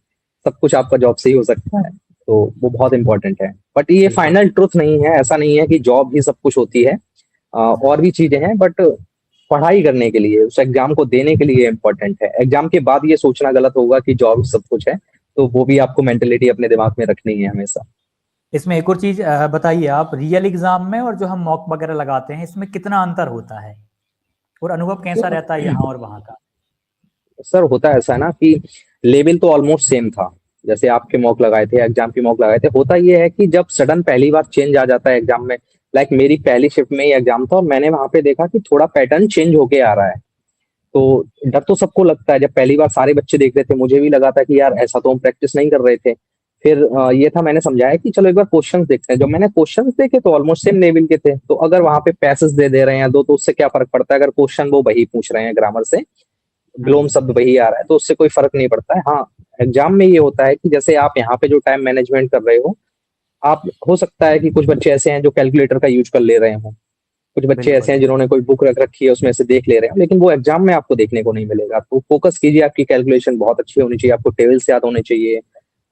S2: सब कुछ आपका जॉब से ही हो सकता है, तो वो बहुत इंपॉर्टेंट है। बट ये
S1: बिल्कुल
S2: फाइनल ट्रुथ नहीं है, ऐसा नहीं है कि जॉब ही सब कुछ होती है, और भी चीजें हैं, बट पढ़ाई करने के लिए, उस एग्जाम को देने के लिए इम्पोर्टेंट है। एग्जाम के बाद ये सोचना गलत होगा कि जॉब सब कुछ है, तो वो भी आपको मेंटेलिटी अपने दिमाग में रखनी है हमेशा।
S1: इसमें एक और चीज बताइए आप, रियल एग्जाम में और जो हम मॉक वगैरह लगाते हैं इसमें कितना अंतर होता है और अनुभव कैसा रहता है यहाँ और वहाँ का?
S2: सर होता ऐसा है ना कि लेवल तो ऑलमोस्ट सेम था, जैसे आपके मॉक लगाए थे, एग्जाम की मॉक लगाए थे। होता ये है कि जब सडन पहली बार चेंज आ जाता है एग्जाम में, लाइक मेरी पहली शिफ्ट में ही एग्जाम था, और मैंने वहां पे देखा कि थोड़ा पैटर्न चेंज होके आ रहा है। तो डर तो सबको लगता है, जब पहली बार सारे बच्चे देख रहे थे, मुझे भी लगा था कि यार ऐसा तो हम प्रैक्टिस नहीं कर रहे थे। फिर ये था, मैंने समझाया कि चलो एक बार क्वेश्चंस देखते हैं। जब मैंने क्वेश्चंस देखे तो ऑलमोस्ट सेम लेवल के थे, तो अगर वहां पे पैसेज दे दे रहे हैं दो, तो उससे क्या फर्क पड़ता है, अगर क्वेश्चन वो वही पूछ रहे हैं ग्रामर से, ग्लोम शब्द वही आ रहा है, तो उससे कोई फर्क नहीं पड़ता है। हाँ, एग्जाम में ये होता है कि जैसे आप यहाँ पे जो टाइम मैनेजमेंट कर रहे हो, आप हो सकता है कि कुछ बच्चे ऐसे हैं जो कैलकुलेटर का यूज कर ले रहे हो, कुछ बच्चे ऐसे
S1: बिल्कुल
S2: हैं जिन्होंने कोई बुक रख रखी है उसमें से देख ले रहे हैं, लेकिन वो एग्जाम में आपको देखने को नहीं मिलेगा। तो फोकस कीजिए, आपकी कैलकुलेशन बहुत अच्छी होनी चाहिए, आपको टेबल्स याद होने चाहिए,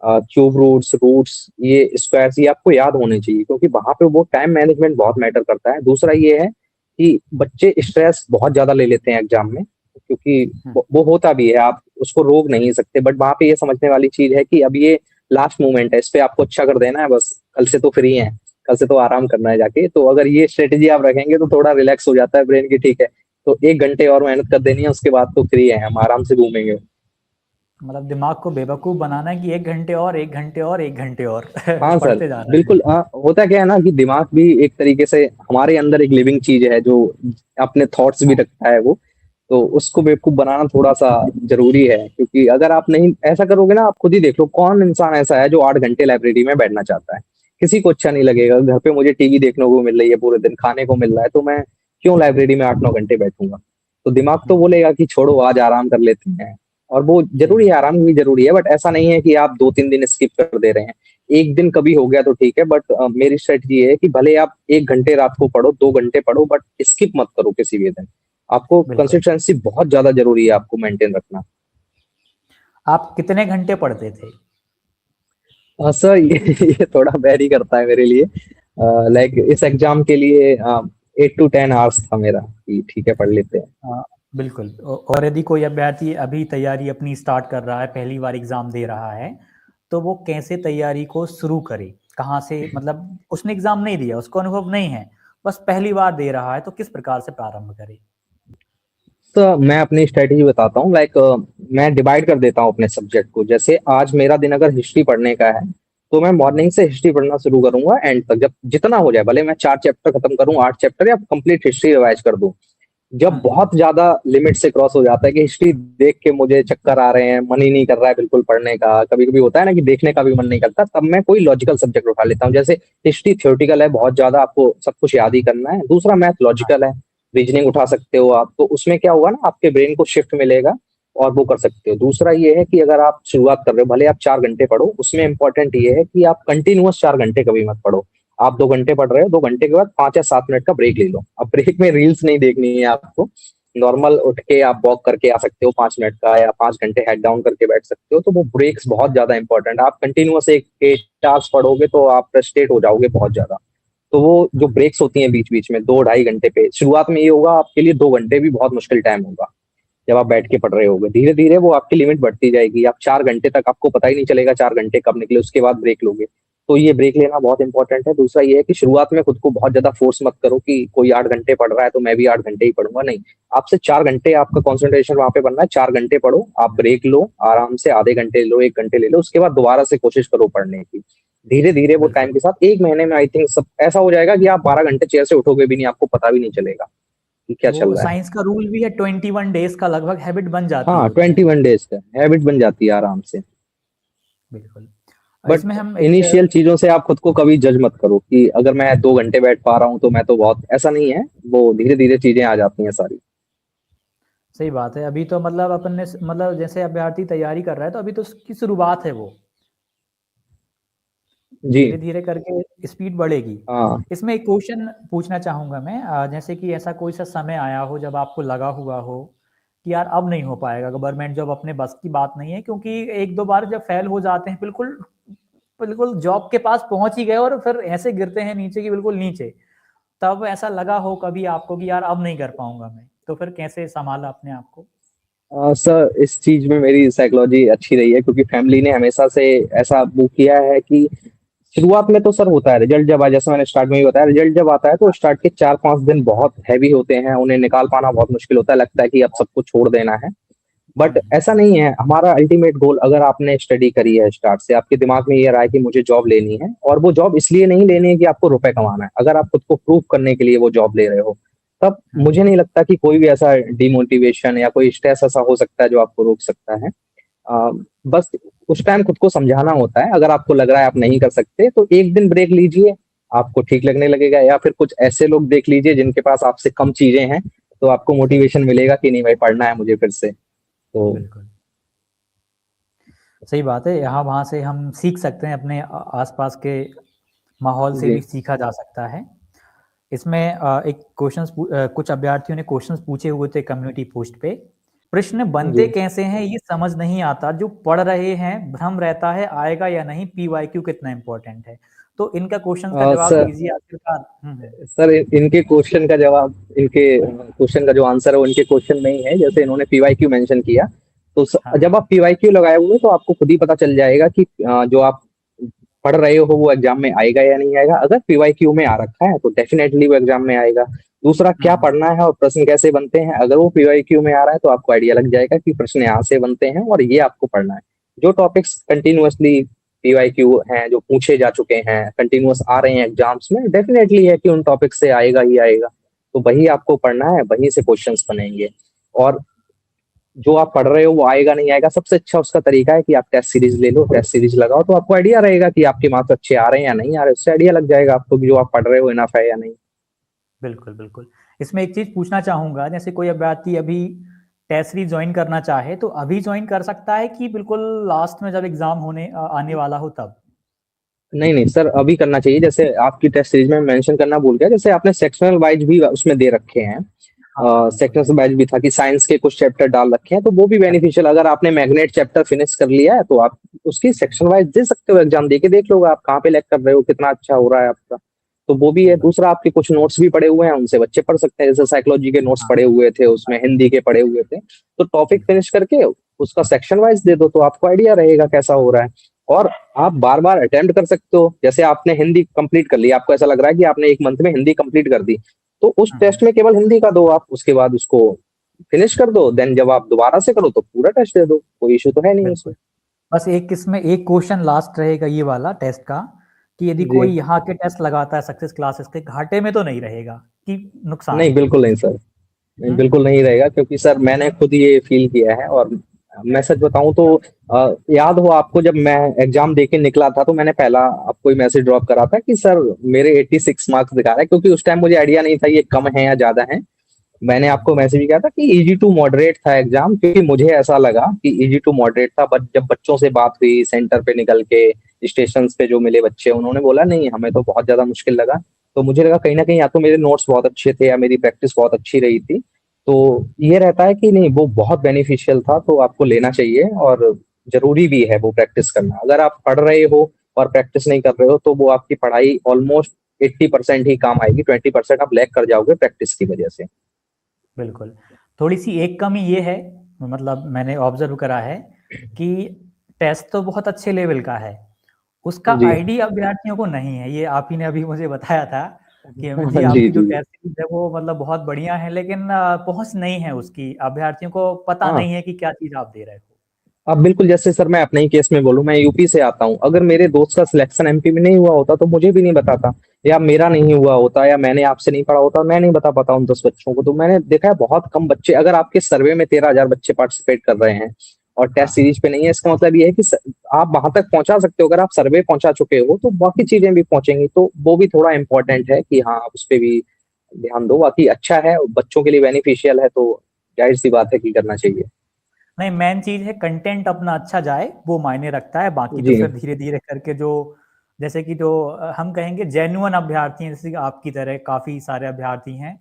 S2: क्यूब रूट्स, रूट्स, ये स्क्वायर्स, ये आपको याद होने चाहिए, क्योंकि वहां पे वो टाइम मैनेजमेंट बहुत मैटर करता है। दूसरा ये है कि बच्चे स्ट्रेस बहुत ज्यादा ले लेते हैं एग्जाम में, क्योंकि वो होता भी है, आप उसको रोक नहीं सकते, बट वहां पे ये समझने वाली चीज है कि अब ये लास्ट मोमेंट है, इस पे आपको अच्छा कर देना है, बस कल से तो फ्री है, कल से तो आराम करना है जाके। तो अगर ये स्ट्रेटेजी आप रखेंगे तो थोड़ा रिलैक्स हो जाता है ब्रेन की, ठीक है तो 1 घंटे और मेहनत कर देनी है, उसके बाद तो फ्री है, हम आराम से घूमेंगे।
S1: मतलब दिमाग को बेवकूफ बनाना है कि 1 घंटे और 1 घंटे और 1 घंटे और
S2: हाँ सर,
S1: पढ़ते जाना है।
S2: बिल्कुल। होता क्या है ना कि दिमाग भी एक तरीके से हमारे अंदर एक लिविंग चीज है, जो अपने थॉट्स भी
S1: हाँ
S2: रखता है वो, तो उसको बेवकूफ बनाना थोड़ा सा जरूरी है। क्योंकि अगर आप नहीं ऐसा करोगे ना, आप खुद ही देख लो, कौन इंसान ऐसा है जो 8 घंटे लाइब्रेरी में बैठना चाहता है? किसी को अच्छा नहीं लगेगा। घर पे मुझे टीवी देखने को मिल रही है, पूरे दिन खाने को मिल रहा है, तो मैं क्यों लाइब्रेरी में 8-9 घंटे बैठूंगा? तो दिमाग तो बोलेगा कि छोड़ो, आज आराम कर लेते हैं। और वो जरूरी
S1: जी
S2: है, आराम भी जरूरी है, बट ऐसा नहीं है कि आप 2-3 दिन स्किप कर दे रहे हैं। एक दिन कभी हो गया तो ठीक है, बट मेरी स्ट्रेटजी है कि भले आप 1 घंटे रात को पढ़ो, 2 घंटे पढ़ो, बट स्किप मत करो किसी भी दिन। आपको
S1: बिल्कुल।
S2: कंसिस्टेंसी बहुत ज्यादा जरूरी है, आपको मेंटेन रखना।
S1: आप कितने घंटे पढ़ते थे?
S2: सर ये थोड़ा वेरी करता है मेरे लिए। लाइक इस एग्जाम के लिए 8 to 10 आवर्स था मेरा, कि ठीक है पढ़ लेते हैं।
S1: बिल्कुल। और यदि कोई अभ्यर्थी अभी तैयारी अपनी स्टार्ट कर रहा है, पहली बार एग्जाम दे रहा है, तो वो कैसे तैयारी को शुरू करे? कहाँ से, मतलब उसने एग्जाम नहीं दिया, उसको अनुभव नहीं है, बस पहली बार दे रहा है, तो किस प्रकार से प्रारंभ करे?
S2: तो मैं अपनी स्ट्रेटेजी बताता हूँ। लाइक मैं डिवाइड कर देता हूँ अपने सब्जेक्ट को। जैसे आज मेरा दिन अगर हिस्ट्री पढ़ने का है, तो मैं मॉर्निंग से हिस्ट्री पढ़ना शुरू करूंगा एंड तक, जब जितना हो जाए, भले मैं 4 चैप्टर खत्म करूँ, 8 चैप्टर, या कंप्लीट हिस्ट्री रिवाइज कर दूं। जब बहुत ज्यादा लिमिट से क्रॉस हो जाता है कि हिस्ट्री देख के मुझे चक्कर आ रहे हैं, मन ही नहीं कर रहा है बिल्कुल पढ़ने का, कभी कभी होता है ना कि देखने का भी मन नहीं करता, तब मैं कोई लॉजिकल सब्जेक्ट उठा लेता हूँ। जैसे हिस्ट्री थ्योरेटिकल है, बहुत ज्यादा आपको सब कुछ याद ही करना है। दूसरा मैथ लॉजिकल है, रीजनिंग उठा सकते हो आप, तो उसमें क्या होगा ना, आपके ब्रेन को शिफ्ट मिलेगा और वो कर सकते हो। दूसरा ये है कि अगर आप शुरुआत कर रहे हो, भले आप 4 घंटे पढ़ो, उसमें इंपॉर्टेंट ये है कि आप कंटिन्यूअस 4 घंटे कभी मत पढ़ो। आप 2 घंटे पढ़ रहे हो, 2 घंटे के बाद 5 या 7 मिनट का ब्रेक ले लो। अब ब्रेक में रील्स नहीं देखनी है आपको, नॉर्मल उठ के आप वॉक करके आ सकते हो 5 मिनट का, या 5 घंटे हेड डाउन करके बैठ सकते हो। तो वो ब्रेक्स बहुत ज्यादा इंपॉर्टेंट है। आप कंटिन्यूअस एक 8 आवर्स पढ़ोगे तो आप फ्रस्ट्रेट हो जाओगे बहुत ज्यादा। तो वो जो ब्रेक्स होती हैं बीच बीच में, 2-2.5 घंटे पे, शुरुआत में ये होगा आपके लिए, 2 घंटे भी बहुत मुश्किल टाइम होगा जब आप बैठ के पढ़ रहे होगे। धीरे धीरे वो आपकी लिमिट बढ़ती जाएगी, आप 4 घंटे तक आपको पता ही नहीं चलेगा 4 घंटे कब निकले, उसके बाद ब्रेक लोगे। तो ये ब्रेक लेना बहुत इंपॉर्टेंट है। दूसरा ये है कि शुरुआत में खुद को बहुत ज्यादा फोर्स मत करो कि कोई 8 घंटे पढ़ रहा है तो मैं भी 8 घंटे ही पढ़ूंगा, नहीं। आपसे 4 घंटे आपका कॉन्सेंट्रेशन वहां पे बनना है। 4 घंटे पढ़ो, आप ब्रेक लो, आराम से आधे घंटे लो, 1 घंटे ले लो, उसके बाद दोबारा से कोशिश करो पढ़ने की। धीरे धीरे वो
S1: बिल्कुल।
S2: टाइम के साथ 1 महीने में आई थिंक सब ऐसा हो जाएगा कि आप 12 घंटे चेयर से उठोगे भी नहीं, आपको पता भी नहीं चलेगा कि क्या चल
S1: वो
S2: रहा है।
S1: साइंस का रूल भी है, 21 डेज का लगभग हैबिट बन जाती है
S2: हाँ,
S1: उससे।
S2: 21 डेज का हैबिट बन जाती है आराम से।
S1: बिल्कुल।
S2: बट
S1: इसमें हम एक
S2: इनिशियल चीजों से आप खुद को कभी जज मत करो कि अगर मैं 2 घंटे बैठ पा रहा हूँ तो मैं तो बहुत, ऐसा नहीं है। वो धीरे धीरे चीजें आ जाती हैं सारी।
S1: सही बात है। अभी तो मतलब अपन ने मतलब जैसे अभ्यर्थी तैयारी कर रहा है तो अभी तो उसकी शुरुआत है, वो
S2: जी।
S1: धीरे धीरे करके स्पीड बढ़ेगी।
S2: हाँ।
S1: इसमें एक क्वेश्चन पूछना चाहूंगा मैं, जैसे कि ऐसा कोई सा समय आया हो जब आपको लगा हुआ हो कि यार अब नहीं हो पाएगा, गवर्नमेंट जॉब अपने बस की बात नहीं है, क्योंकि एक दो बार जब फेल हो जाते हैं बिल्कुल बिल्कुल जॉब के पास पहुंच ही गए और फिर ऐसे गिरते हैं नीचे की बिल्कुल नीचे, तब ऐसा लगा हो कभी आपको कि यार अब नहीं कर पाऊंगा मैं, तो फिर कैसे संभाला अपने आप को?
S2: सर इस चीज में मेरी साइकोलॉजी अच्छी रही है, क्योंकि फैमिली ने हमेशा से ऐसा वो किया है कि शुरुआत में तो सर होता है रिजल्ट जब आ, जैसे मैंने स्टार्ट में ही बताया, रिजल्ट जब आता है तो स्टार्ट के 4-5 दिन बहुत हैवी होते हैं, उन्हें निकाल पाना बहुत मुश्किल होता है, लगता है कि अब सब कुछ छोड़ देना है। बट ऐसा नहीं है, हमारा अल्टीमेट गोल, अगर आपने स्टडी करी है स्टार्ट से, आपके दिमाग में ये रहा है कि मुझे जॉब लेनी है, और वो जॉब इसलिए नहीं लेनी है कि आपको रुपए कमाना है, अगर आप खुद को प्रूव करने के लिए वो जॉब ले रहे हो, तब मुझे नहीं लगता कि कोई भी ऐसा डिमोटिवेशन या कोई स्ट्रेस ऐसा हो सकता है जो आपको रोक सकता है। अ, बस उस टाइम खुद को समझाना होता है, अगर आपको लग रहा है आप नहीं कर सकते तो एक दिन ब्रेक लीजिए, आपको ठीक लगने लगेगा, या फिर कुछ ऐसे लोग देख लीजिए जिनके पास आपसे कम चीजें हैं, तो आपको मोटिवेशन मिलेगा कि नहीं भाई पढ़ना है मुझे फिर से। तो
S1: बिल्कुल सही बात है। यहाँ वहाँ से हम सीख सकते हैं, अपने आसपास के माहौल से
S2: जी।
S1: भी सीखा जा सकता है। इसमें एक कुछ अभ्यर्थियों ने क्वेश्चंस पूछे हुए थे कम्युनिटी पोस्ट पे। प्रश्न बनते
S2: जी।
S1: कैसे हैं ये समझ नहीं आता, जो पढ़ रहे हैं भ्रम रहता है आएगा या नहीं, पीवाईक्यू कितना इंपॉर्टेंट है। तो इनका क्वेश्चन का जवाब
S2: सर
S1: दीजिए आखिरकार।
S2: सर इनके क्वेश्चन का जवाब, इनके क्वेश्चन का जो आंसर है वो इनके क्वेश्चन में ही है, जैसे इन्होंने पीवाईक्यू मेंशन किया। तो
S1: हाँ
S2: जब आप पीवाईक्यू लगाए हुए तो आपको खुद ही पता चल जाएगा कि जो आप पढ़ रहे हो वो एग्जाम में आएगा या नहीं आएगा। अगर पीवाईक्यू में आ रखा है तो डेफिनेटली वो एग्जाम में आएगा। दूसरा, क्या पढ़ना है और प्रश्न कैसे बनते हैं, अगर वो पीवाईक्यू में आ रहा है तो आपको आइडिया लग जाएगा कि प्रश्न यहाँ से बनते हैं और ये आपको पढ़ना है। जो टॉपिक्स कंटिन्यूअसली पीवाईक्यू हैं, जो पूछे जा चुके हैं, कंटिन्यूअस आ रहे हैं एग्जाम्स में, डेफिनेटली है कि उन टॉपिक से आएगा ही आएगा। तो वही आपको पढ़ना है, वहीं से क्वेश्चंस बनेंगे। और जो आप पढ़ रहे हो वो आएगा नहीं आएगा, सबसे अच्छा उसका तरीका है कि आप टेस्ट सीरीज ले लो, टेस्ट सीरीज लगाओ, तो आपको आइडिया रहेगा कि आपके मार्क्स अच्छे आ रहे हैं या नहीं आ रहे, उससे आइडिया लग जाएगा आपको कि जो आप पढ़ रहे हो इनफ है या नहीं।
S1: बिल्कुल बिल्कुल। इसमें एक चीज पूछना चाहूंगा, जैसे कोई अभ्यर्थी अभी टेस्ट सीरीज ज्वाइन करना चाहे तो अभी ज्वाइन कर सकता है कि बिल्कुल लास्ट में जब एग्जाम आने वाला हो तब?
S2: नहीं नहीं सर, अभी करना चाहिए। जैसे आपकी टेस्ट सीरीज में मेंशन करना भूल गया, जैसे आपने सेक्शनल वाइज भी उसमें दे रखे हैं,
S1: हाँ बिल्कुल।
S2: सेक्शनल वाइज भी था कि साइंस के कुछ चैप्टर डाल रखे हैं, तो वो भी बेनिफिशियल, अगर आपने मैग्नेट चैप्टर फिनिश कर लिया है तो आप उसकी सेक्शन वाइज दे सकते हो, एग्जाम दे के देख लो आप कहाँ पे लैग कर रहे हो, कितना अच्छा हो रहा है आपका। तो वो भी है।
S1: सही बात।
S2: दूसरा, आपके कुछ नोट्स भी पड़े हुए हैं, उनसे बच्चे पढ़ सकते हैं, जैसे साइकोलॉजी के नोट्स
S1: हाँ
S2: पड़े हुए थे, उसमें हिंदी के पड़े हुए थे, तो टॉपिक
S1: बिल्कुल।
S2: फिनिश करके उसका सेक्शन वाइज दे दो तो आपको आइडिया रहेगा कैसा हो रहा है। और आप बार बार अटेम्प्ट कर सकते हो, जैसे आपने हिंदी कंप्लीट कर ली, आपको ऐसा लग रहा है कि आपने 1 मंथ में हिंदी कंप्लीट कर दी, तो उस टेस्ट में केवल हिंदी का दो आप, उसके बाद उसको फिनिश कर दो, देन जब आप दोबारा से करो तो पूरा टेस्ट दे दो, कोई इशू तो है नहीं
S1: बिल्कुल।
S2: उसमें।
S1: बस एक इसमें एक क्वेश्चन लास्ट रहेगा ये वाला टेस्ट का, कि यदि
S2: जी।
S1: कोई यहाँ के टेस्ट लगाता है सक्सेस क्लासेस के, घाटे में तो नहीं रहेगा कि नुकसान
S2: नहीं
S1: है?
S2: बिल्कुल नहीं सर, नहीं
S1: हम्म।
S2: बिल्कुल नहीं रहेगा, क्योंकि सर मैंने खुद ये फील किया है। और मैं सच बताऊं तो याद हो आपको, जब मैं एग्जाम दे के निकला था तो मैंने पहला आपको मैसेज ड्रॉप करा था कि सर मेरे 86 मार्क्स दिखा रहा है, क्योंकि उस टाइम मुझे आइडिया नहीं था ये कम है या ज्यादा है। मैंने आपको मैसेज किया था कि इजी टू मॉडरेट था एग्जाम, क्योंकि मुझे ऐसा लगा कि इजी टू मॉडरेट था, बट जब बच्चों से बात हुई सेंटर पे निकल के, स्टेशन पे जो मिले बच्चे, उन्होंने बोला नहीं हमें तो बहुत ज्यादा मुश्किल लगा। तो मुझे लगा कहीं ना कहीं या तो मेरे नोट्स बहुत अच्छे थे या मेरी प्रैक्टिस बहुत अच्छी रही थी। तो ये रहता है कि नहीं वो बहुत बेनिफिशियल था, तो आपको लेना चाहिए, और जरूरी भी है वो प्रैक्टिस करना। अगर आप पढ़ रहे हो और प्रैक्टिस नहीं कर रहे हो तो वो आपकी पढ़ाई ऑलमोस्ट 80% ही काम आएगी, 20% आप लैग कर जाओगे प्रैक्टिस की वजह से।
S1: बिल्कुल। थोड़ी सी एक कमी ये है, मतलब मैंने ऑब्जर्व करा है कि टेस्ट तो बहुत अच्छे लेवल का है, उसका
S2: जी।
S1: आईडी अभ्यर्थियों को नहीं है। ये आप ही ने अभी मुझे बताया था कि अमित जी
S2: जी
S1: आपकी जो
S2: जी।
S1: टेस्ट सीरीज है वो मतलब बहुत बढ़िया है, लेकिन पहुंच नहीं है उसकी, अभ्यर्थियों को पता
S2: हाँ
S1: नहीं है कि क्या चीज आप दे रहे हो।
S2: अब बिल्कुल जैसे सर मैं अपने ही केस में बोलूं, मैं यूपी से आता हूं, अगर मेरे दोस्त का सिलेक्शन एमपी में नहीं हुआ होता तो मुझे भी नहीं बताता, या मेरा नहीं हुआ होता, या मैंने आपसे नहीं पढ़ा होता, मैं नहीं बता पाता उन 10 बच्चों को। तो मैंने देखा है बहुत कम बच्चे, अगर आपके सर्वे में 13,000 बच्चे पार्टिसिपेट कर रहे हैं और टेस्ट
S1: हाँ
S2: सीरीज पे नहीं है, इसका मतलब ये है कि आप वहां तक पहुंचा सकते हो। अगर आप सर्वे पहुंचा चुके हो तो बाकी चीजें भी पहुंचेंगी, तो वो भी थोड़ा इंपॉर्टेंट है कि हाँ आप उस पर भी ध्यान दो। बाकी अच्छा है, बच्चों के लिए बेनिफिशियल है, तो जाहिर सी बात है कि करना चाहिए।
S1: नहीं, मेन चीज है कंटेंट अपना अच्छा जाए, वो मायने रखता है। बाकी तो
S2: जी
S1: फिर धीरे धीरे करके जो, जैसे कि जो हम कहेंगे जेन्युइन अभ्यर्थी हैं, जैसे कि आपकी तरह काफी सारे अभ्यर्थी हैं,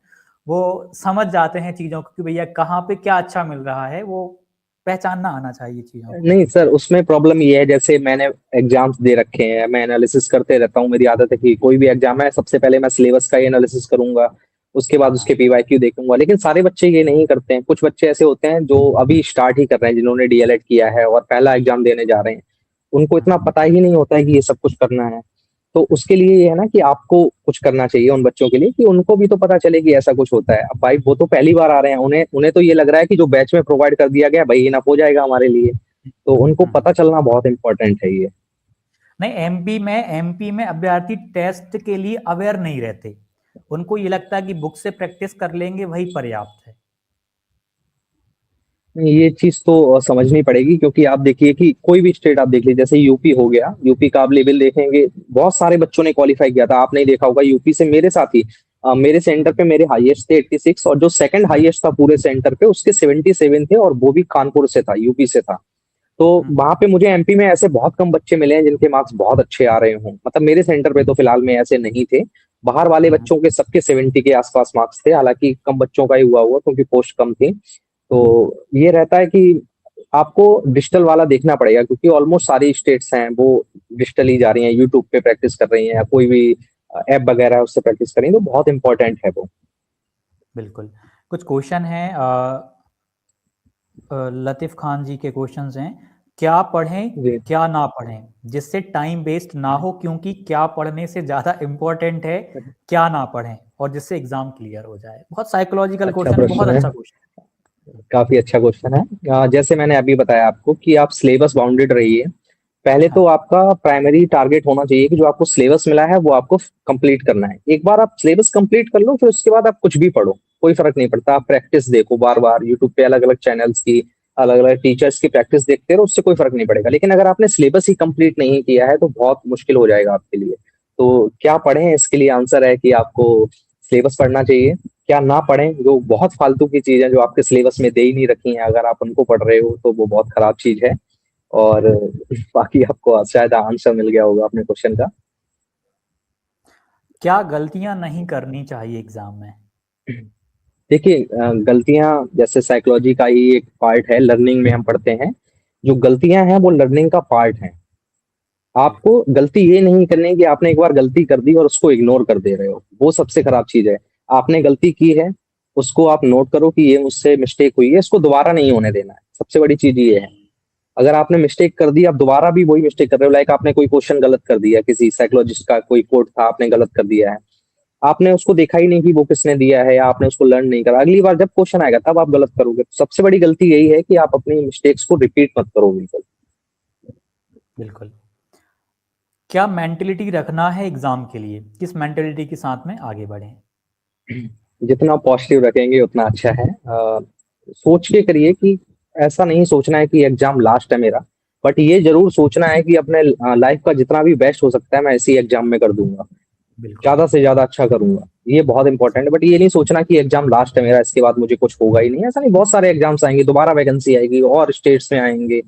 S1: वो समझ जाते हैं चीजों को कि भैया कहाँ पे क्या अच्छा मिल रहा है, वो पहचानना आना चाहिए चीजों को।
S2: नहीं सर, उसमें प्रॉब्लम ये है, जैसे मैंने एग्जाम्स दे रखे हैं, मैं एनालिसिस करते रहता हूँ। मेरी आदत है कि कोई भी एग्जाम है सबसे पहले मैं सिलेबस का ही एनालिसिस करूंगा, उसके बाद
S1: हाँ
S2: उसके पीवाईक्यू देखूंगा। लेकिन सारे बच्चे ये नहीं करते हैं, कुछ बच्चे ऐसे होते हैं जो अभी स्टार्ट ही कर रहे हैं, जिन्होंने डीएलएड किया है और पहला एग्जाम देने जा रहे हैं, उनको इतना
S1: हाँ
S2: पता ही नहीं होता है कि ये सब कुछ करना है। तो उसके लिए ये है ना कि आपको कुछ करना चाहिए उन बच्चों के लिए, कि उनको भी तो पता चले कि ऐसा कुछ होता है। अब भाई वो तो पहली बार आ रहे हैं, उन्हें उन्हें तो ये लग रहा है कि जो बैच में प्रोवाइड कर दिया गया भाई इनफ हो जाएगा हमारे लिए। तो उनको
S1: हम्म।
S2: पता चलना बहुत इंपॉर्टेंट है ये।
S1: नहीं, एमपी में अभ्यर्थी टेस्ट के लिए अवेयर नहीं रहते। उनको ये लगता है कि बुक से प्रैक्टिस कर लेंगे वही पर्याप्त है।
S2: ये चीज तो समझनी पड़ेगी, क्योंकि आप देखिए कि कोई भी स्टेट आप देख लीजिए, जैसे यूपी हो गया, यूपी का आप लेवल देखेंगे, बहुत सारे बच्चों ने क्वालिफाई किया था। आपने देखा होगा यूपी से मेरे साथ ही मेरे सेंटर पे मेरे हाईएस्ट थे 86, और जो सेकंड हाईएस्ट था पूरे सेंटर पे उसके 77 थे, और वो भी कानपुर से था, यूपी से था। तो वहां पे मुझे एमपी में ऐसे बहुत कम बच्चे मिले हैं जिनके मार्क्स बहुत अच्छे आ रहे हों। मतलब मेरे सेंटर पे तो फिलहाल में ऐसे नहीं थे। बाहर वाले
S1: हम्म।
S2: बच्चों के सबके 70 के आसपास मार्क्स थे, हालांकि कम बच्चों का ही हुआ क्योंकि पोस्ट कम थी। तो ये रहता है कि आपको डिजिटल वाला देखना पड़ेगा, क्योंकि ऑलमोस्ट सारी स्टेट्स हैं वो डिजिटल ही जा रही हैं, यूट्यूब पे प्रैक्टिस कर रही हैं, या कोई भी ऐप वगैरह है उससे प्रैक्टिस कर रही हैं, तो बहुत इंपॉर्टेंट है वो।
S1: बिल्कुल। कुछ क्वेश्चन है, लतीफ खान जी के क्वेश्चंस हैं। क्या पढ़ें
S2: जी
S1: क्या ना पढ़ें जिससे टाइम वेस्ट ना हो, क्योंकि क्या पढ़ने से ज़्यादा इम्पोर्टेंट है क्या ना पढ़ें, और जिससे एग्जाम क्लियर हो जाए। बहुत साइकोलॉजिकल
S2: अच्छा
S1: क्वेश्चन है, बहुत
S2: प्रश्न है,
S1: अच्छा क्वेश्चन।
S2: काफी अच्छा क्वेश्चन है। जैसे मैंने अभी बताया आपको कि आप सिलेबस बाउंडेड रहिए। पहले तो
S1: हाँ
S2: आपका प्राइमरी टारगेट होना चाहिए कि जो आपको सिलेबस मिला है वो आपको कंप्लीट करना है। एक बार आप सिलेबस कंप्लीट कर लो, फिर उसके बाद आप कुछ भी पढ़ो, कोई फर्क नहीं पड़ता। आप प्रैक्टिस देखो बार बार, यूट्यूब पे अलग अलग चैनल्स की, अलग अलग टीचर्स की प्रैक्टिस देखते रहो, उससे कोई फर्क नहीं पड़ेगा। लेकिन अगर आपने सिलेबस ही कंप्लीट नहीं किया है तो बहुत मुश्किल हो जाएगा आपके लिए। तो क्या पढ़ें, इसके लिए आंसर है कि आपको सिलेबस पढ़ना चाहिए। क्या ना पढ़ें, जो बहुत फालतू की चीजें जो आपके सिलेबस में दे ही नहीं रखी हैं, अगर आप उनको पढ़ रहे हो तो वो बहुत खराब चीज है। और बाकी आपको शायद आंसर मिल गया होगा अपने क्वेश्चन का।
S1: क्या गलतियां नहीं करनी चाहिए एग्जाम में?
S2: देखिए गलतियां जैसे साइकोलॉजी का ही एक पार्ट है, लर्निंग में हम पढ़ते हैं, जो गलतियां हैं वो लर्निंग का पार्ट है। आपको
S1: बिल्कुल।
S2: गलती ये नहीं करनी है कि आपने एक बार गलती कर दी और उसको इग्नोर कर दे रहे हो, वो सबसे खराब चीज है। आपने गलती की है, उसको आप नोट करो कि ये मुझसे मिस्टेक हुई है, इसको दोबारा नहीं होने देना है, सबसे बड़ी चीज ये है। अगर आपने मिस्टेक कर दी, आप दोबारा भी वही मिस्टेक कर रहे हो, लाइक आपने कोई क्वेश्चन गलत कर दिया, किसी साइकोलॉजिस्ट का कोई कोड था आपने गलत कर दिया है, आपने उसको देखा ही नहीं कि वो किसने दिया है, या आपने उसको लर्न नहीं करा, अगली बार जब क्वेश्चन आएगा तब आप गलत करोगे। तो सबसे बड़ी गलती यही है कि आप अपनी मिस्टेक्स को रिपीट मत करो बिल्कुल।
S1: बिल्कुल। क्या मेंटलिटी रखना है एग्जाम के लिए, किस मेंटलिटी के साथ में आगे बढ़ें?
S2: जितना पॉजिटिव रखेंगे उतना अच्छा है। सोच के करिए कि ऐसा नहीं सोचना है कि एग्जाम लास्ट है मेरा, बट ये जरूर सोचना है कि अपने लाइफ का जितना भी बेस्ट हो सकता है मैं इसी एग्जाम में कर दूंगा,
S1: बिल्कुल।
S2: ज्यादा से ज्यादा अच्छा करूंगा। ये बहुत इंपॉर्टेंट है। बट ये नहीं सोचना कि एग्जाम लास्ट है मेरा, इसके बाद मुझे कुछ होगा ही नहीं। ऐसा नहीं, बहुत सारे एग्जाम्स आएंगे, दोबारा वैकेंसी आएगी और स्टेट्स में आएंगे।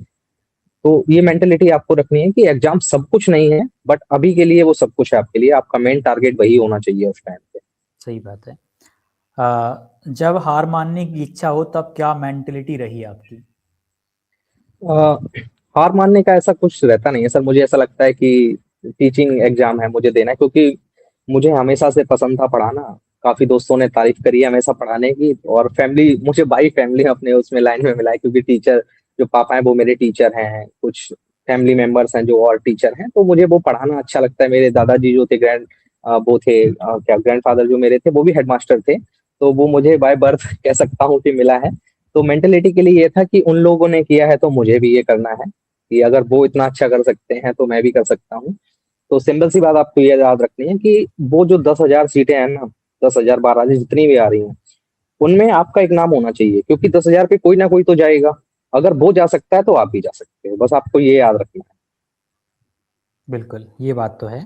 S2: तो ये मेंटेलिटी आपको रखनी है कि एग्जाम सब कुछ नहीं है, बट अभी के लिए वो सब कुछ है आपके लिए। आपका मेन टारगेट वही होना चाहिए उस टाइम पे।
S1: सही बात है। जब हार मानने की इच्छा हो तब क्या मेंटलिटी रही आपकी?
S2: अ, हार मानने का ऐसा कुछ रहता नहीं है सर। मुझे ऐसा लगता है कि टीचिंग एग्जाम है, मुझे देना है, क्योंकि मुझे हमेशा से पसंद था पढ़ाना। काफी दोस्तों ने तारीफ करी है हमेशा पढ़ाने की, और फैमिली, मुझे बाई फैमिली अपने उसमें लाइन में मिला है, क्योंकि टीचर जो पापा हैं वो मेरे टीचर हैं, कुछ फैमिली मेंबर्स हैं जो और टीचर हैं, तो मुझे वो पढ़ाना अच्छा लगता है। मेरे दादाजी जो थे वो थे क्या ग्रैंडफादर जो मेरे थे वो भी हेडमास्टर थे, तो वो मुझे बाय बर्थ कह सकता हूँ कि मिला है। तो मेंटेलिटी के लिए ये था कि उन लोगों ने किया है तो मुझे भी ये करना है, कि अगर वो इतना अच्छा कर सकते हैं तो मैं भी कर सकता हूँ। तो सिंपल सी बात आपको ये याद रखनी है कि वो जो 10,000 सीटें हैं ना, 10,000 12,000 जितनी भी आ रही हैं, उनमें आपका एक नाम होना चाहिए, क्योंकि 10,000 पे कोई ना कोई तो जाएगा। अगर वो जा सकता है तो आप भी जा सकते हो, बस आपको ये याद रखना है।
S1: बिल्कुल, ये बात तो है।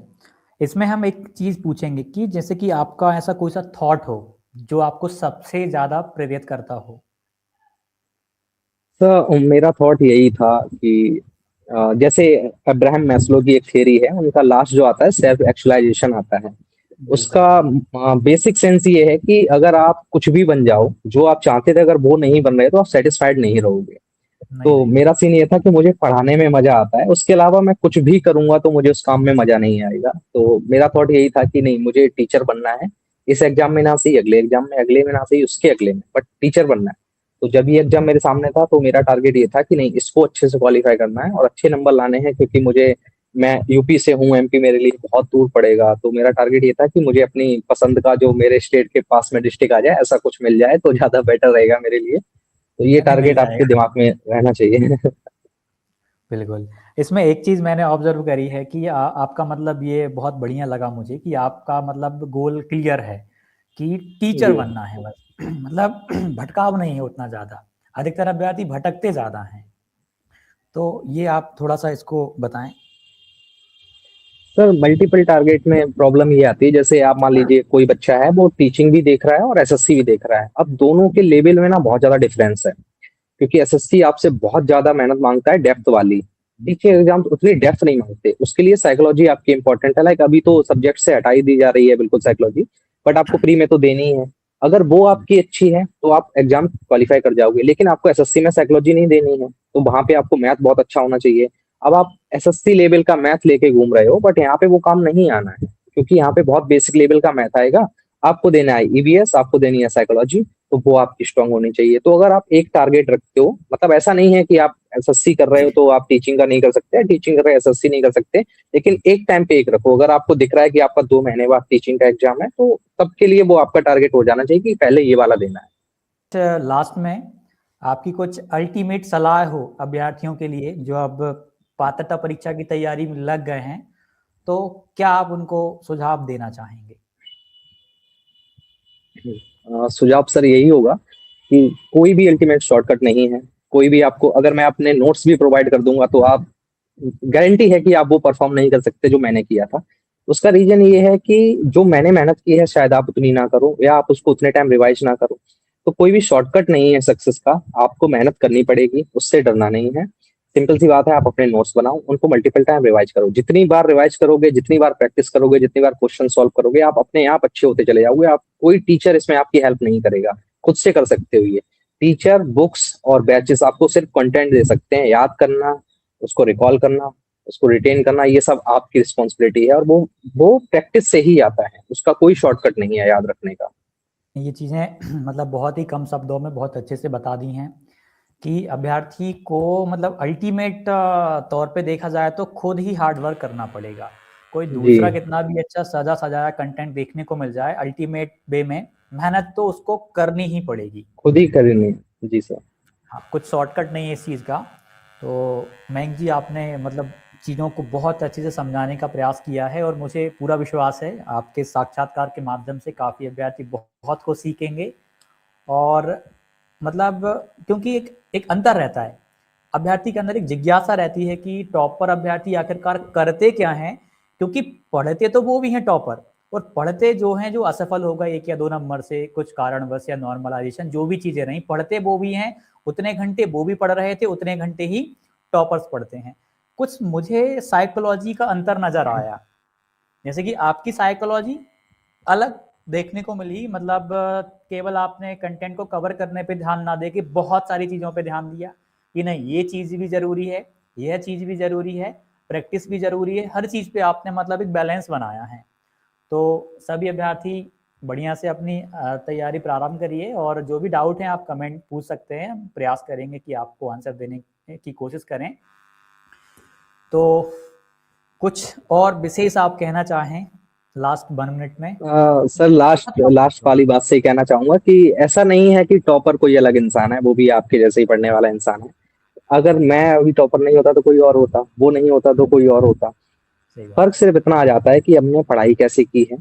S1: इसमें हम एक चीज़ पूछेंगे कि जैसे कि आपका ऐसा कोई सा थॉट हो, जो आपको सबसे ज़्यादा प्रेरित करता हो?
S2: तो मेरा थॉट यही था कि जैसे अब्राहम मैस्लो की एक थ्योरी है, उनका लास्ट जो आता है सेल्फ एक्चुअलाइजेशन आता है।
S1: बिल्कुल,
S2: उसका बेसिक सेंस ये है कि अगर आप कुछ भी बन जाओ, जो आप चाहते थे अगर वो नहीं बन रहे तो आप सेटिस्फाइड नहीं रहोगे।
S1: नहीं
S2: तो
S1: रहेंगे।
S2: मेरा सीन ये था कि मुझे पढ़ाने में मजा आता है, उसके अलावा मैं कुछ भी करूंगा तो मुझे उस काम में मजा नहीं आएगा। तो मेरा थॉट यही था कि नहीं, मुझे टीचर बनना है। इस एग्जाम में ना सही, अगले एग्जाम में, अगले में ना सही, उसके अगले में, बट टीचर बनना है। तो जब ये एग्जाम मेरे सामने था तो मेरा टारगेट ये था कि नहीं, इसको अच्छे से क्वालिफाई करना है और अच्छे नंबर लाने हैं, क्योंकि मुझे, मैं यूपी से हूँ, एमपी मेरे लिए बहुत दूर पड़ेगा। तो मेरा टारगेट ये था कि मुझे अपनी पसंद का जो मेरे स्टेट के पास में डिस्ट्रिक्ट आ जाए, ऐसा कुछ मिल जाए तो ज्यादा बेटर रहेगा मेरे लिए। तो ये
S1: नहीं, मिल
S2: टारगेट आपके
S1: जाएगा।
S2: दिमाग में रहना चाहिए।
S1: बिल्कुल। इसमें एक चीज़ मैंने ऑब्ज़र्व करी है कि आपका मतलब ये बहुत बढ़िया लगा मुझे कि आपका मतलब गोल क्लियर है कि टीचर
S2: जी।
S1: बनना है बस। मतलब भटकाव नहीं है उतना ज़्यादा। अधिकतर अभ्यर्थी भटकते ज़्यादा हैं। तो ये आप थोड़ा-सा इसको बताएँ?
S2: सर, मल्टीपल टारगेट में प्रॉब्लम ये आती है, जैसे आप मान लीजिए कोई बच्चा है वो टीचिंग भी देख रहा है और एसएससी भी देख रहा है। अब दोनों के लेवल में ना बहुत ज्यादा डिफरेंस है, क्योंकि एसएससी आपसे बहुत ज्यादा मेहनत मांगता है, डेप्थ वाली। टीचिंग एग्जाम उतनी डेप्थ नहीं मांगते, उसके लिए साइकोलॉजी आपकी इंपॉर्टेंट है। लाइक अभी तो सब्जेक्ट से हटाई दी जा रही है बिल्कुल साइकोलॉजी, बट आपको प्री में तो देनी ही है। अगर वो आपकी अच्छी है तो आप एग्जाम क्वालिफाई कर जाओगे, लेकिन आपको एसएससी में साइकोलॉजी नहीं देनी है, तो वहां पे आपको मैथ बहुत अच्छा होना चाहिए। अब आप एसएससी लेवल का मैथ लेके घूम रहे हो, बट यहाँ पे वो काम नहीं आना है, क्योंकि यहाँ पे बहुत बेसिक लेवल का मैथ आएगा। आपको देना है ईवीएस, आपको देनी है साइकोलॉजी, तो वो आपकी स्ट्रांग होनी चाहिए। तो अगर आप एक टारगेट रखते हो, मतलब ऐसा नहीं है कि आप एसएससी कर रहे हो तो आप टीचिंग का नहीं कर सकते, टीचिंग कर रहे हो एसएससी नहीं कर सकते, लेकिन एक टाइम पे एक रखो। अगर आपको दिख रहा है कि आपका 2 महीने बाद टीचिंग का एग्जाम है, तो तब के लिए वो आपका टारगेट हो जाना चाहिए कि पहले ये वाला देना है।
S1: लास्ट में आपकी कुछ अल्टीमेट सलाह हो अभ्यर्थियों के लिए जो अब पात्रता परीक्षा की तैयारी में लग गए हैं, तो क्या आप उनको सुझाव देना चाहेंगे?
S2: सुझाव सर यही होगा कि कोई भी अल्टीमेट शॉर्टकट नहीं है। कोई भी आपको, अगर मैं अपने नोट्स भी प्रोवाइड कर दूंगा तो आप, गारंटी है कि आप वो परफॉर्म नहीं कर सकते जो मैंने किया था। उसका रीजन ये है कि जो मैंने मेहनत की है शायद आप उतनी ना करो, या आप उसको उतने टाइम रिवाइज ना करो। तो कोई भी शॉर्टकट नहीं है सक्सेस का, आपको मेहनत करनी पड़ेगी, उससे डरना नहीं है। सिंपल सी बात है, आप अपने नोट्स बनाओ, उनको मल्टीपल टाइम रिवाइज करो। जितनी बार रिवाइज करोगे, जितनी बार प्रैक्टिस करोगे, जितनी बार क्वेश्चन सॉल्व करोगे, आप अपने आप अच्छे होते चले जाओगे। आप, कोई टीचर इसमें आपकी हेल्प नहीं करेगा, खुद से कर सकते हो ये। टीचर, बुक्स और बैचेस आपको सिर्फ कंटेंट दे सकते हैं, याद करना, उसको रिकॉल करना, उसको रिटेन करना, ये सब आपकी रिस्पॉन्सिबिलिटी है। और वो प्रैक्टिस से ही आता है, उसका कोई शॉर्टकट नहीं है याद रखने का।
S1: ये चीज़ें मतलब बहुत ही कम शब्दों में बहुत अच्छे से बता दी हैं कि अभ्यर्थी को मतलब अल्टीमेट तौर पे देखा जाए तो खुद ही हार्ड वर्क करना पड़ेगा। कोई
S2: जी।
S1: दूसरा कितना भी अच्छा सजा सजाया कंटेंट देखने को मिल जाए, अल्टीमेट वे में मेहनत तो उसको करनी ही पड़ेगी।
S2: खुद ही करेंगे। जी सर।
S1: हाँ, कुछ शॉर्टकट नहीं है इस चीज़ का। तो मयंक जी, आपने मतलब चीज़ों को बहुत अच्छे से समझाने का प्रयास किया है और मुझे पूरा विश्वास है आपके साक्षात्कार के माध्यम से काफ़ी अभ्यर्थी बहुत कुछ सीखेंगे। और मतलब क्योंकि एक एक अंतर रहता है, अभ्यर्थी के अंदर एक जिज्ञासा रहती है कि टॉपर अभ्यर्थी आखिरकार करते क्या हैं, क्योंकि पढ़ते तो वो भी हैं टॉपर, और पढ़ते जो हैं जो असफल हो गए 1 या 2 नंबर से कुछ कारणवश या नॉर्मलाइजेशन जो भी चीज़ें रहीं, पढ़ते वो भी हैं, उतने घंटे वो भी पढ़ रहे थे, उतने घंटे ही टॉपर्स पढ़ते हैं। कुछ मुझे साइकोलॉजी का अंतर नज़र आया, जैसे कि आपकी साइकोलॉजी अलग देखने को मिली, मतलब केवल आपने कंटेंट को कवर करने पे ध्यान ना दे के बहुत सारी चीज़ों पे ध्यान दिया कि नहीं, ये चीज़ भी ज़रूरी है, यह चीज़ भी ज़रूरी है, प्रैक्टिस भी ज़रूरी है, हर चीज़ पे आपने मतलब एक बैलेंस बनाया है। तो सभी अभ्यर्थी बढ़िया से अपनी तैयारी प्रारंभ करिए और जो भी डाउट हैं आप कमेंट पूछ सकते हैं, हम प्रयास करेंगे कि आपको आंसर देने की कोशिश करें। तो कुछ और विशेष आप कहना चाहें लास्ट 1 मिनट में?
S2: सर लास्ट लास्ट वाली बात से ही कहना चाहूंगा कि ऐसा नहीं है कि टॉपर कोई अलग इंसान है, वो भी आपके जैसे ही पढ़ने वाला इंसान है। अगर मैं अभी टॉपर नहीं होता तो कोई और होता, वो नहीं होता तो कोई और होता।
S1: सही बात।
S2: फर्क सिर्फ इतना आ जाता है कि हमने पढ़ाई कैसे की है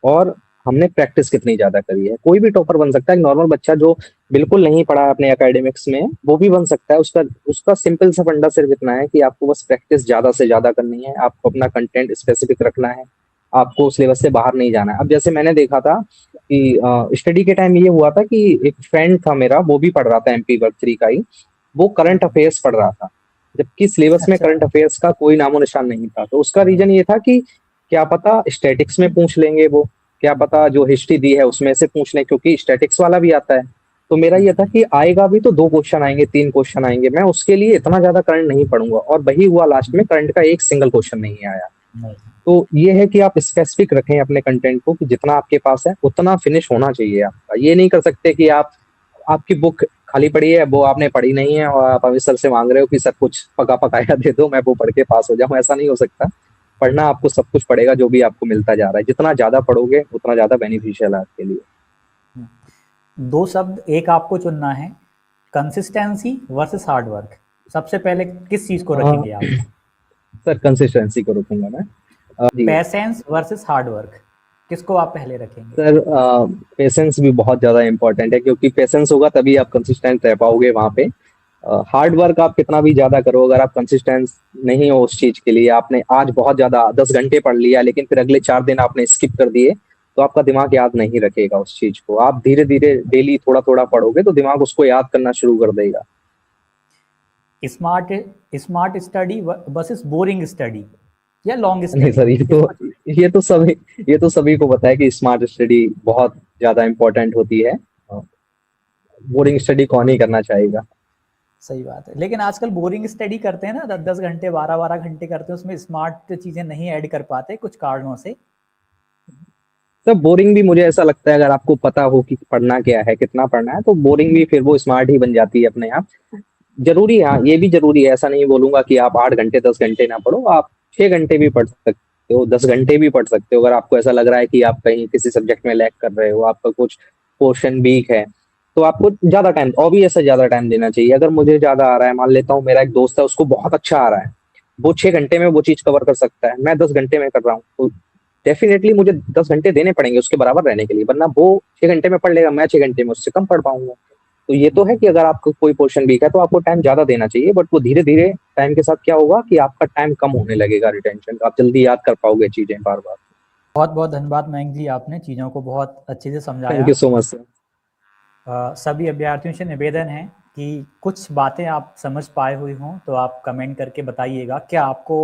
S2: और हमने प्रैक्टिस कितनी ज्यादा करी है। कोई भी टॉपर बन सकता है, एक नॉर्मल बच्चा जो बिल्कुल नहीं पढ़ा है अपने एकेडमिक्स में वो भी बन सकता है। उसका उसका सिंपल सा फंडा सिर्फ इतना है कि आपको बस प्रैक्टिस ज्यादा से ज्यादा करनी है, आपको अपना कंटेंट स्पेसिफिक रखना है, आपको सिलेबस से बाहर नहीं जाना है। अब जैसे मैंने देखा था कि स्टडी के टाइम ये हुआ था कि एक फ्रेंड था मेरा, वो भी पढ़ रहा था एमपी वर्ग 3 का ही, वो करंट अफेयर्स पढ़ रहा था, जबकि सिलेबस में
S1: अच्छा।
S2: करंट अफेयर्स का कोई नामो निशान नहीं था। तो उसका
S1: नहीं।
S2: रीजन ये था कि क्या पता स्टैटिक्स में पूछ लेंगे वो, क्या पता जो हिस्ट्री दी है उसमें से पूछ लें, क्योंकि स्टैटिक्स वाला भी आता है। तो मेरा ये था कि आएगा भी तो 2 क्वेश्चन आएंगे, 3 क्वेश्चन आएंगे, मैं उसके लिए इतना ज्यादा करंट नहीं पढ़ूंगा। और वही हुआ, लास्ट में करंट का एक सिंगल क्वेश्चन नहीं आया।
S1: नहीं।
S2: तो ये है कि आप स्पेसिफिक रखें अपने कंटेंट को, कि जितना आपके पास है उतना फिनिश होना चाहिए आपका। ये नहीं कर सकते कि आप आपकी बुक खाली पड़ी है, वो आपने पढ़ी नहीं है और आप अभी सर से मांग रहे हो कि सर कुछ पका पकाया दे दो, मैं वो पढ़ के पास हो जाऊं। ऐसा नहीं हो सकता। पढ़ना आपको सब कुछ पड़ेगा, जो भी आपको मिलता जा रहा है। जितना ज्यादा पढ़ोगे उतना ज्यादा बेनिफिशियल है आपके लिए।
S1: 2 शब्द एक आपको चुनना है, कंसिस्टेंसी वर्सेस हार्ड वर्क। सबसे पहले किस चीज को
S2: हाँ,
S1: रखेंगे आप?
S2: सर कंसिस्टेंसी को रखूंगा मैं। जी
S1: पेशेंस वर्सेस हार्ड वर्क, किसको आप पहले रखेंगे?
S2: सर, पेशेंस भी बहुत ज्यादा इंपॉर्टेंट है, क्योंकि पेशेंस होगा तभी आप कंसिस्टेंट रह पाओगे वहां पे। हार्ड वर्क आप कितना भी ज्यादा करो, अगर आप कंसिस्टेंट नहीं हो उस चीज के लिए, आपने आज बहुत ज्यादा 10 घंटे पढ़ लिया लेकिन फिर अगले 4 दिन आपने स्किप कर दिए, तो आपका दिमाग याद नहीं रखेगा उस चीज को। आप धीरे धीरे डेली थोड़ा थोड़ा पढ़ोगे तो दिमाग उसको याद करना शुरू कर देगा।
S1: Smart smart study versus boring study या लॉन्ग
S2: नहीं
S1: स्टडी?
S2: सर, ये तो सभी को पता है कि स्मार्ट स्टडी बहुत ज्यादा इंपॉर्टेंट होती है। बोरिंग स्टडी कौन ही करना चाहेगा।
S1: सही बात है, लेकिन आजकल बोरिंग स्टडी करते हैं ना, 10-10 घंटे 12-12 घंटे करते हैं, उसमें स्मार्ट चीजें नहीं ऐड कर पाते कुछ कारणों से।
S2: सब बोरिंग भी मुझे ऐसा लगता है, अगर आपको पता हो कि पढ़ना क्या है, कितना पढ़ना है, तो बोरिंग भी फिर वो स्मार्ट ही बन जाती है अपने आप। जरूरी है, हाँ ये भी जरूरी है। ऐसा नहीं बोलूंगा कि आप 8 घंटे 10 घंटे ना पढ़ो, आप 6 घंटे भी पढ़ सकते हो, 10 घंटे भी पढ़ सकते हो। अगर आपको ऐसा लग रहा है कि आप कहीं किसी सब्जेक्ट में लैग कर रहे हो, आपका कुछ पोर्शन वीक है, तो आपको ज्यादा टाइम, ऑब्वियस है ज्यादा टाइम देना चाहिए। अगर मुझे ज्यादा आ रहा है, मान लेता हूँ मेरा एक दोस्त है उसको बहुत अच्छा आ रहा है, वो 6 घंटे में वो चीज कवर कर सकता है, मैं 10 घंटे में कर रहा हूँ, तो डेफिनेटली मुझे 10 घंटे देने पड़ेंगे उसके बराबर रहने के लिए, वरना वो 6 घंटे में पढ़ लेगा, मैं 6 घंटे में उससे कम पढ़ पाऊंगा। तो ये तो है कि अगर आपको कोई पोर्शन वीक है तो आपको टाइम ज्यादा देना चाहिए, बट वो धीरे धीरे टाइम के साथ क्या होगा कि आपका टाइम कम होने लगेगा, रिटेंशन का, आप जल्दी याद कर पाओगे चीजें बार बार।
S1: बहुत बहुत धन्यवाद मयंक जी, आपने चीज़ों को बहुत अच्छे से समझाया।
S2: Thank you so much sir.
S1: सभी अभ्यर्थियों से निवेदन है कि कुछ बातें आप समझ पाए हुए हों तो आप कमेंट करके बताइएगा क्या आपको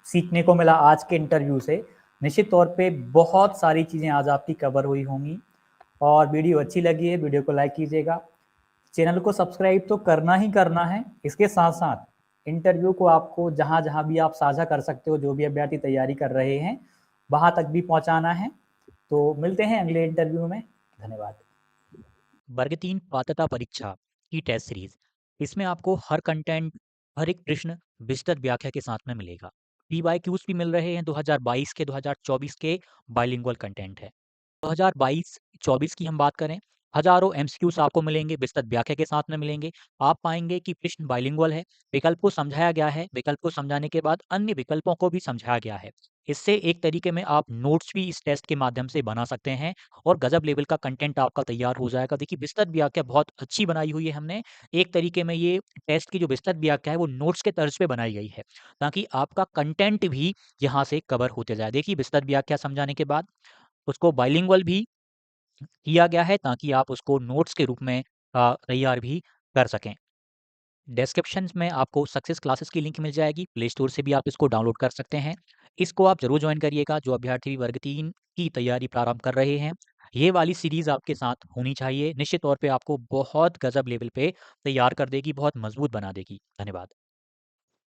S1: सीखने को मिला आज के इंटरव्यू से। निश्चित तौर पे बहुत सारी चीज़ें आज आपकी कवर हुई होंगी, और वीडियो अच्छी लगी है वीडियो को लाइक कीजिएगा, चैनल को सब्सक्राइब तो करना ही करना है। इसके साथ साथ इंटरव्यू को आपको जहाँ जहाँ भी आप साझा कर सकते हो, जो भी अभ्यर्थी तैयारी कर रहे हैं वहाँ तक भी पहुँचाना है। तो मिलते हैं अगले इंटरव्यू में। धन्यवाद।
S3: वर्ग 3 पात्रता परीक्षा की टेस्ट सीरीज, इसमें आपको हर कंटेंट, हर एक प्रश्न विस्तृत व्याख्या के साथ में मिलेगा। PYQs भी मिल रहे हैं 2022 के 2024 के बाइलिंगुअल कंटेंट है। 2022-24 की हम बात करें, हजारों एमसीक्यूज आपको मिलेंगे, विस्तृत व्याख्या के साथ में मिलेंगे। आप पाएंगे कि प्रश्न बाइलिंगुअल है, विकल्प को समझाया गया है, विकल्प को समझाने के बाद अन्य विकल्पों को भी समझाया गया है। इससे एक तरीके में आप नोट्स भी इस टेस्ट के माध्यम से बना सकते हैं और गजब लेवल का कंटेंट आपका तैयार हो जाएगा। देखिए विस्तृत व्याख्या बहुत अच्छी बनाई हुई है हमने। एक तरीके में ये टेस्ट की जो विस्तृत व्याख्या है वो नोट्स के तर्ज पे बनाई गई है, ताकि आपका कंटेंट भी यहाँ से कवर होते जाए। देखिए विस्तृत व्याख्या समझाने के बाद उसको बाइलिंगुअल भी किया गया है, ताकि आप उसको नोट्स के रूप में तैयार भी कर सकें। डिस्क्रिप्शन में आपको सक्सेस क्लासेस की लिंक मिल जाएगी, प्ले स्टोर से भी आप इसको डाउनलोड कर सकते हैं। इसको आप जरूर ज्वाइन करिएगा जो अभ्यर्थी वर्ग 3 की तैयारी प्रारंभ कर रहे हैं। ये वाली सीरीज आपके साथ होनी चाहिए, निश्चित तौर पे आपको बहुत गजब लेवल पे तैयार कर देगी, बहुत मजबूत बना देगी। धन्यवाद।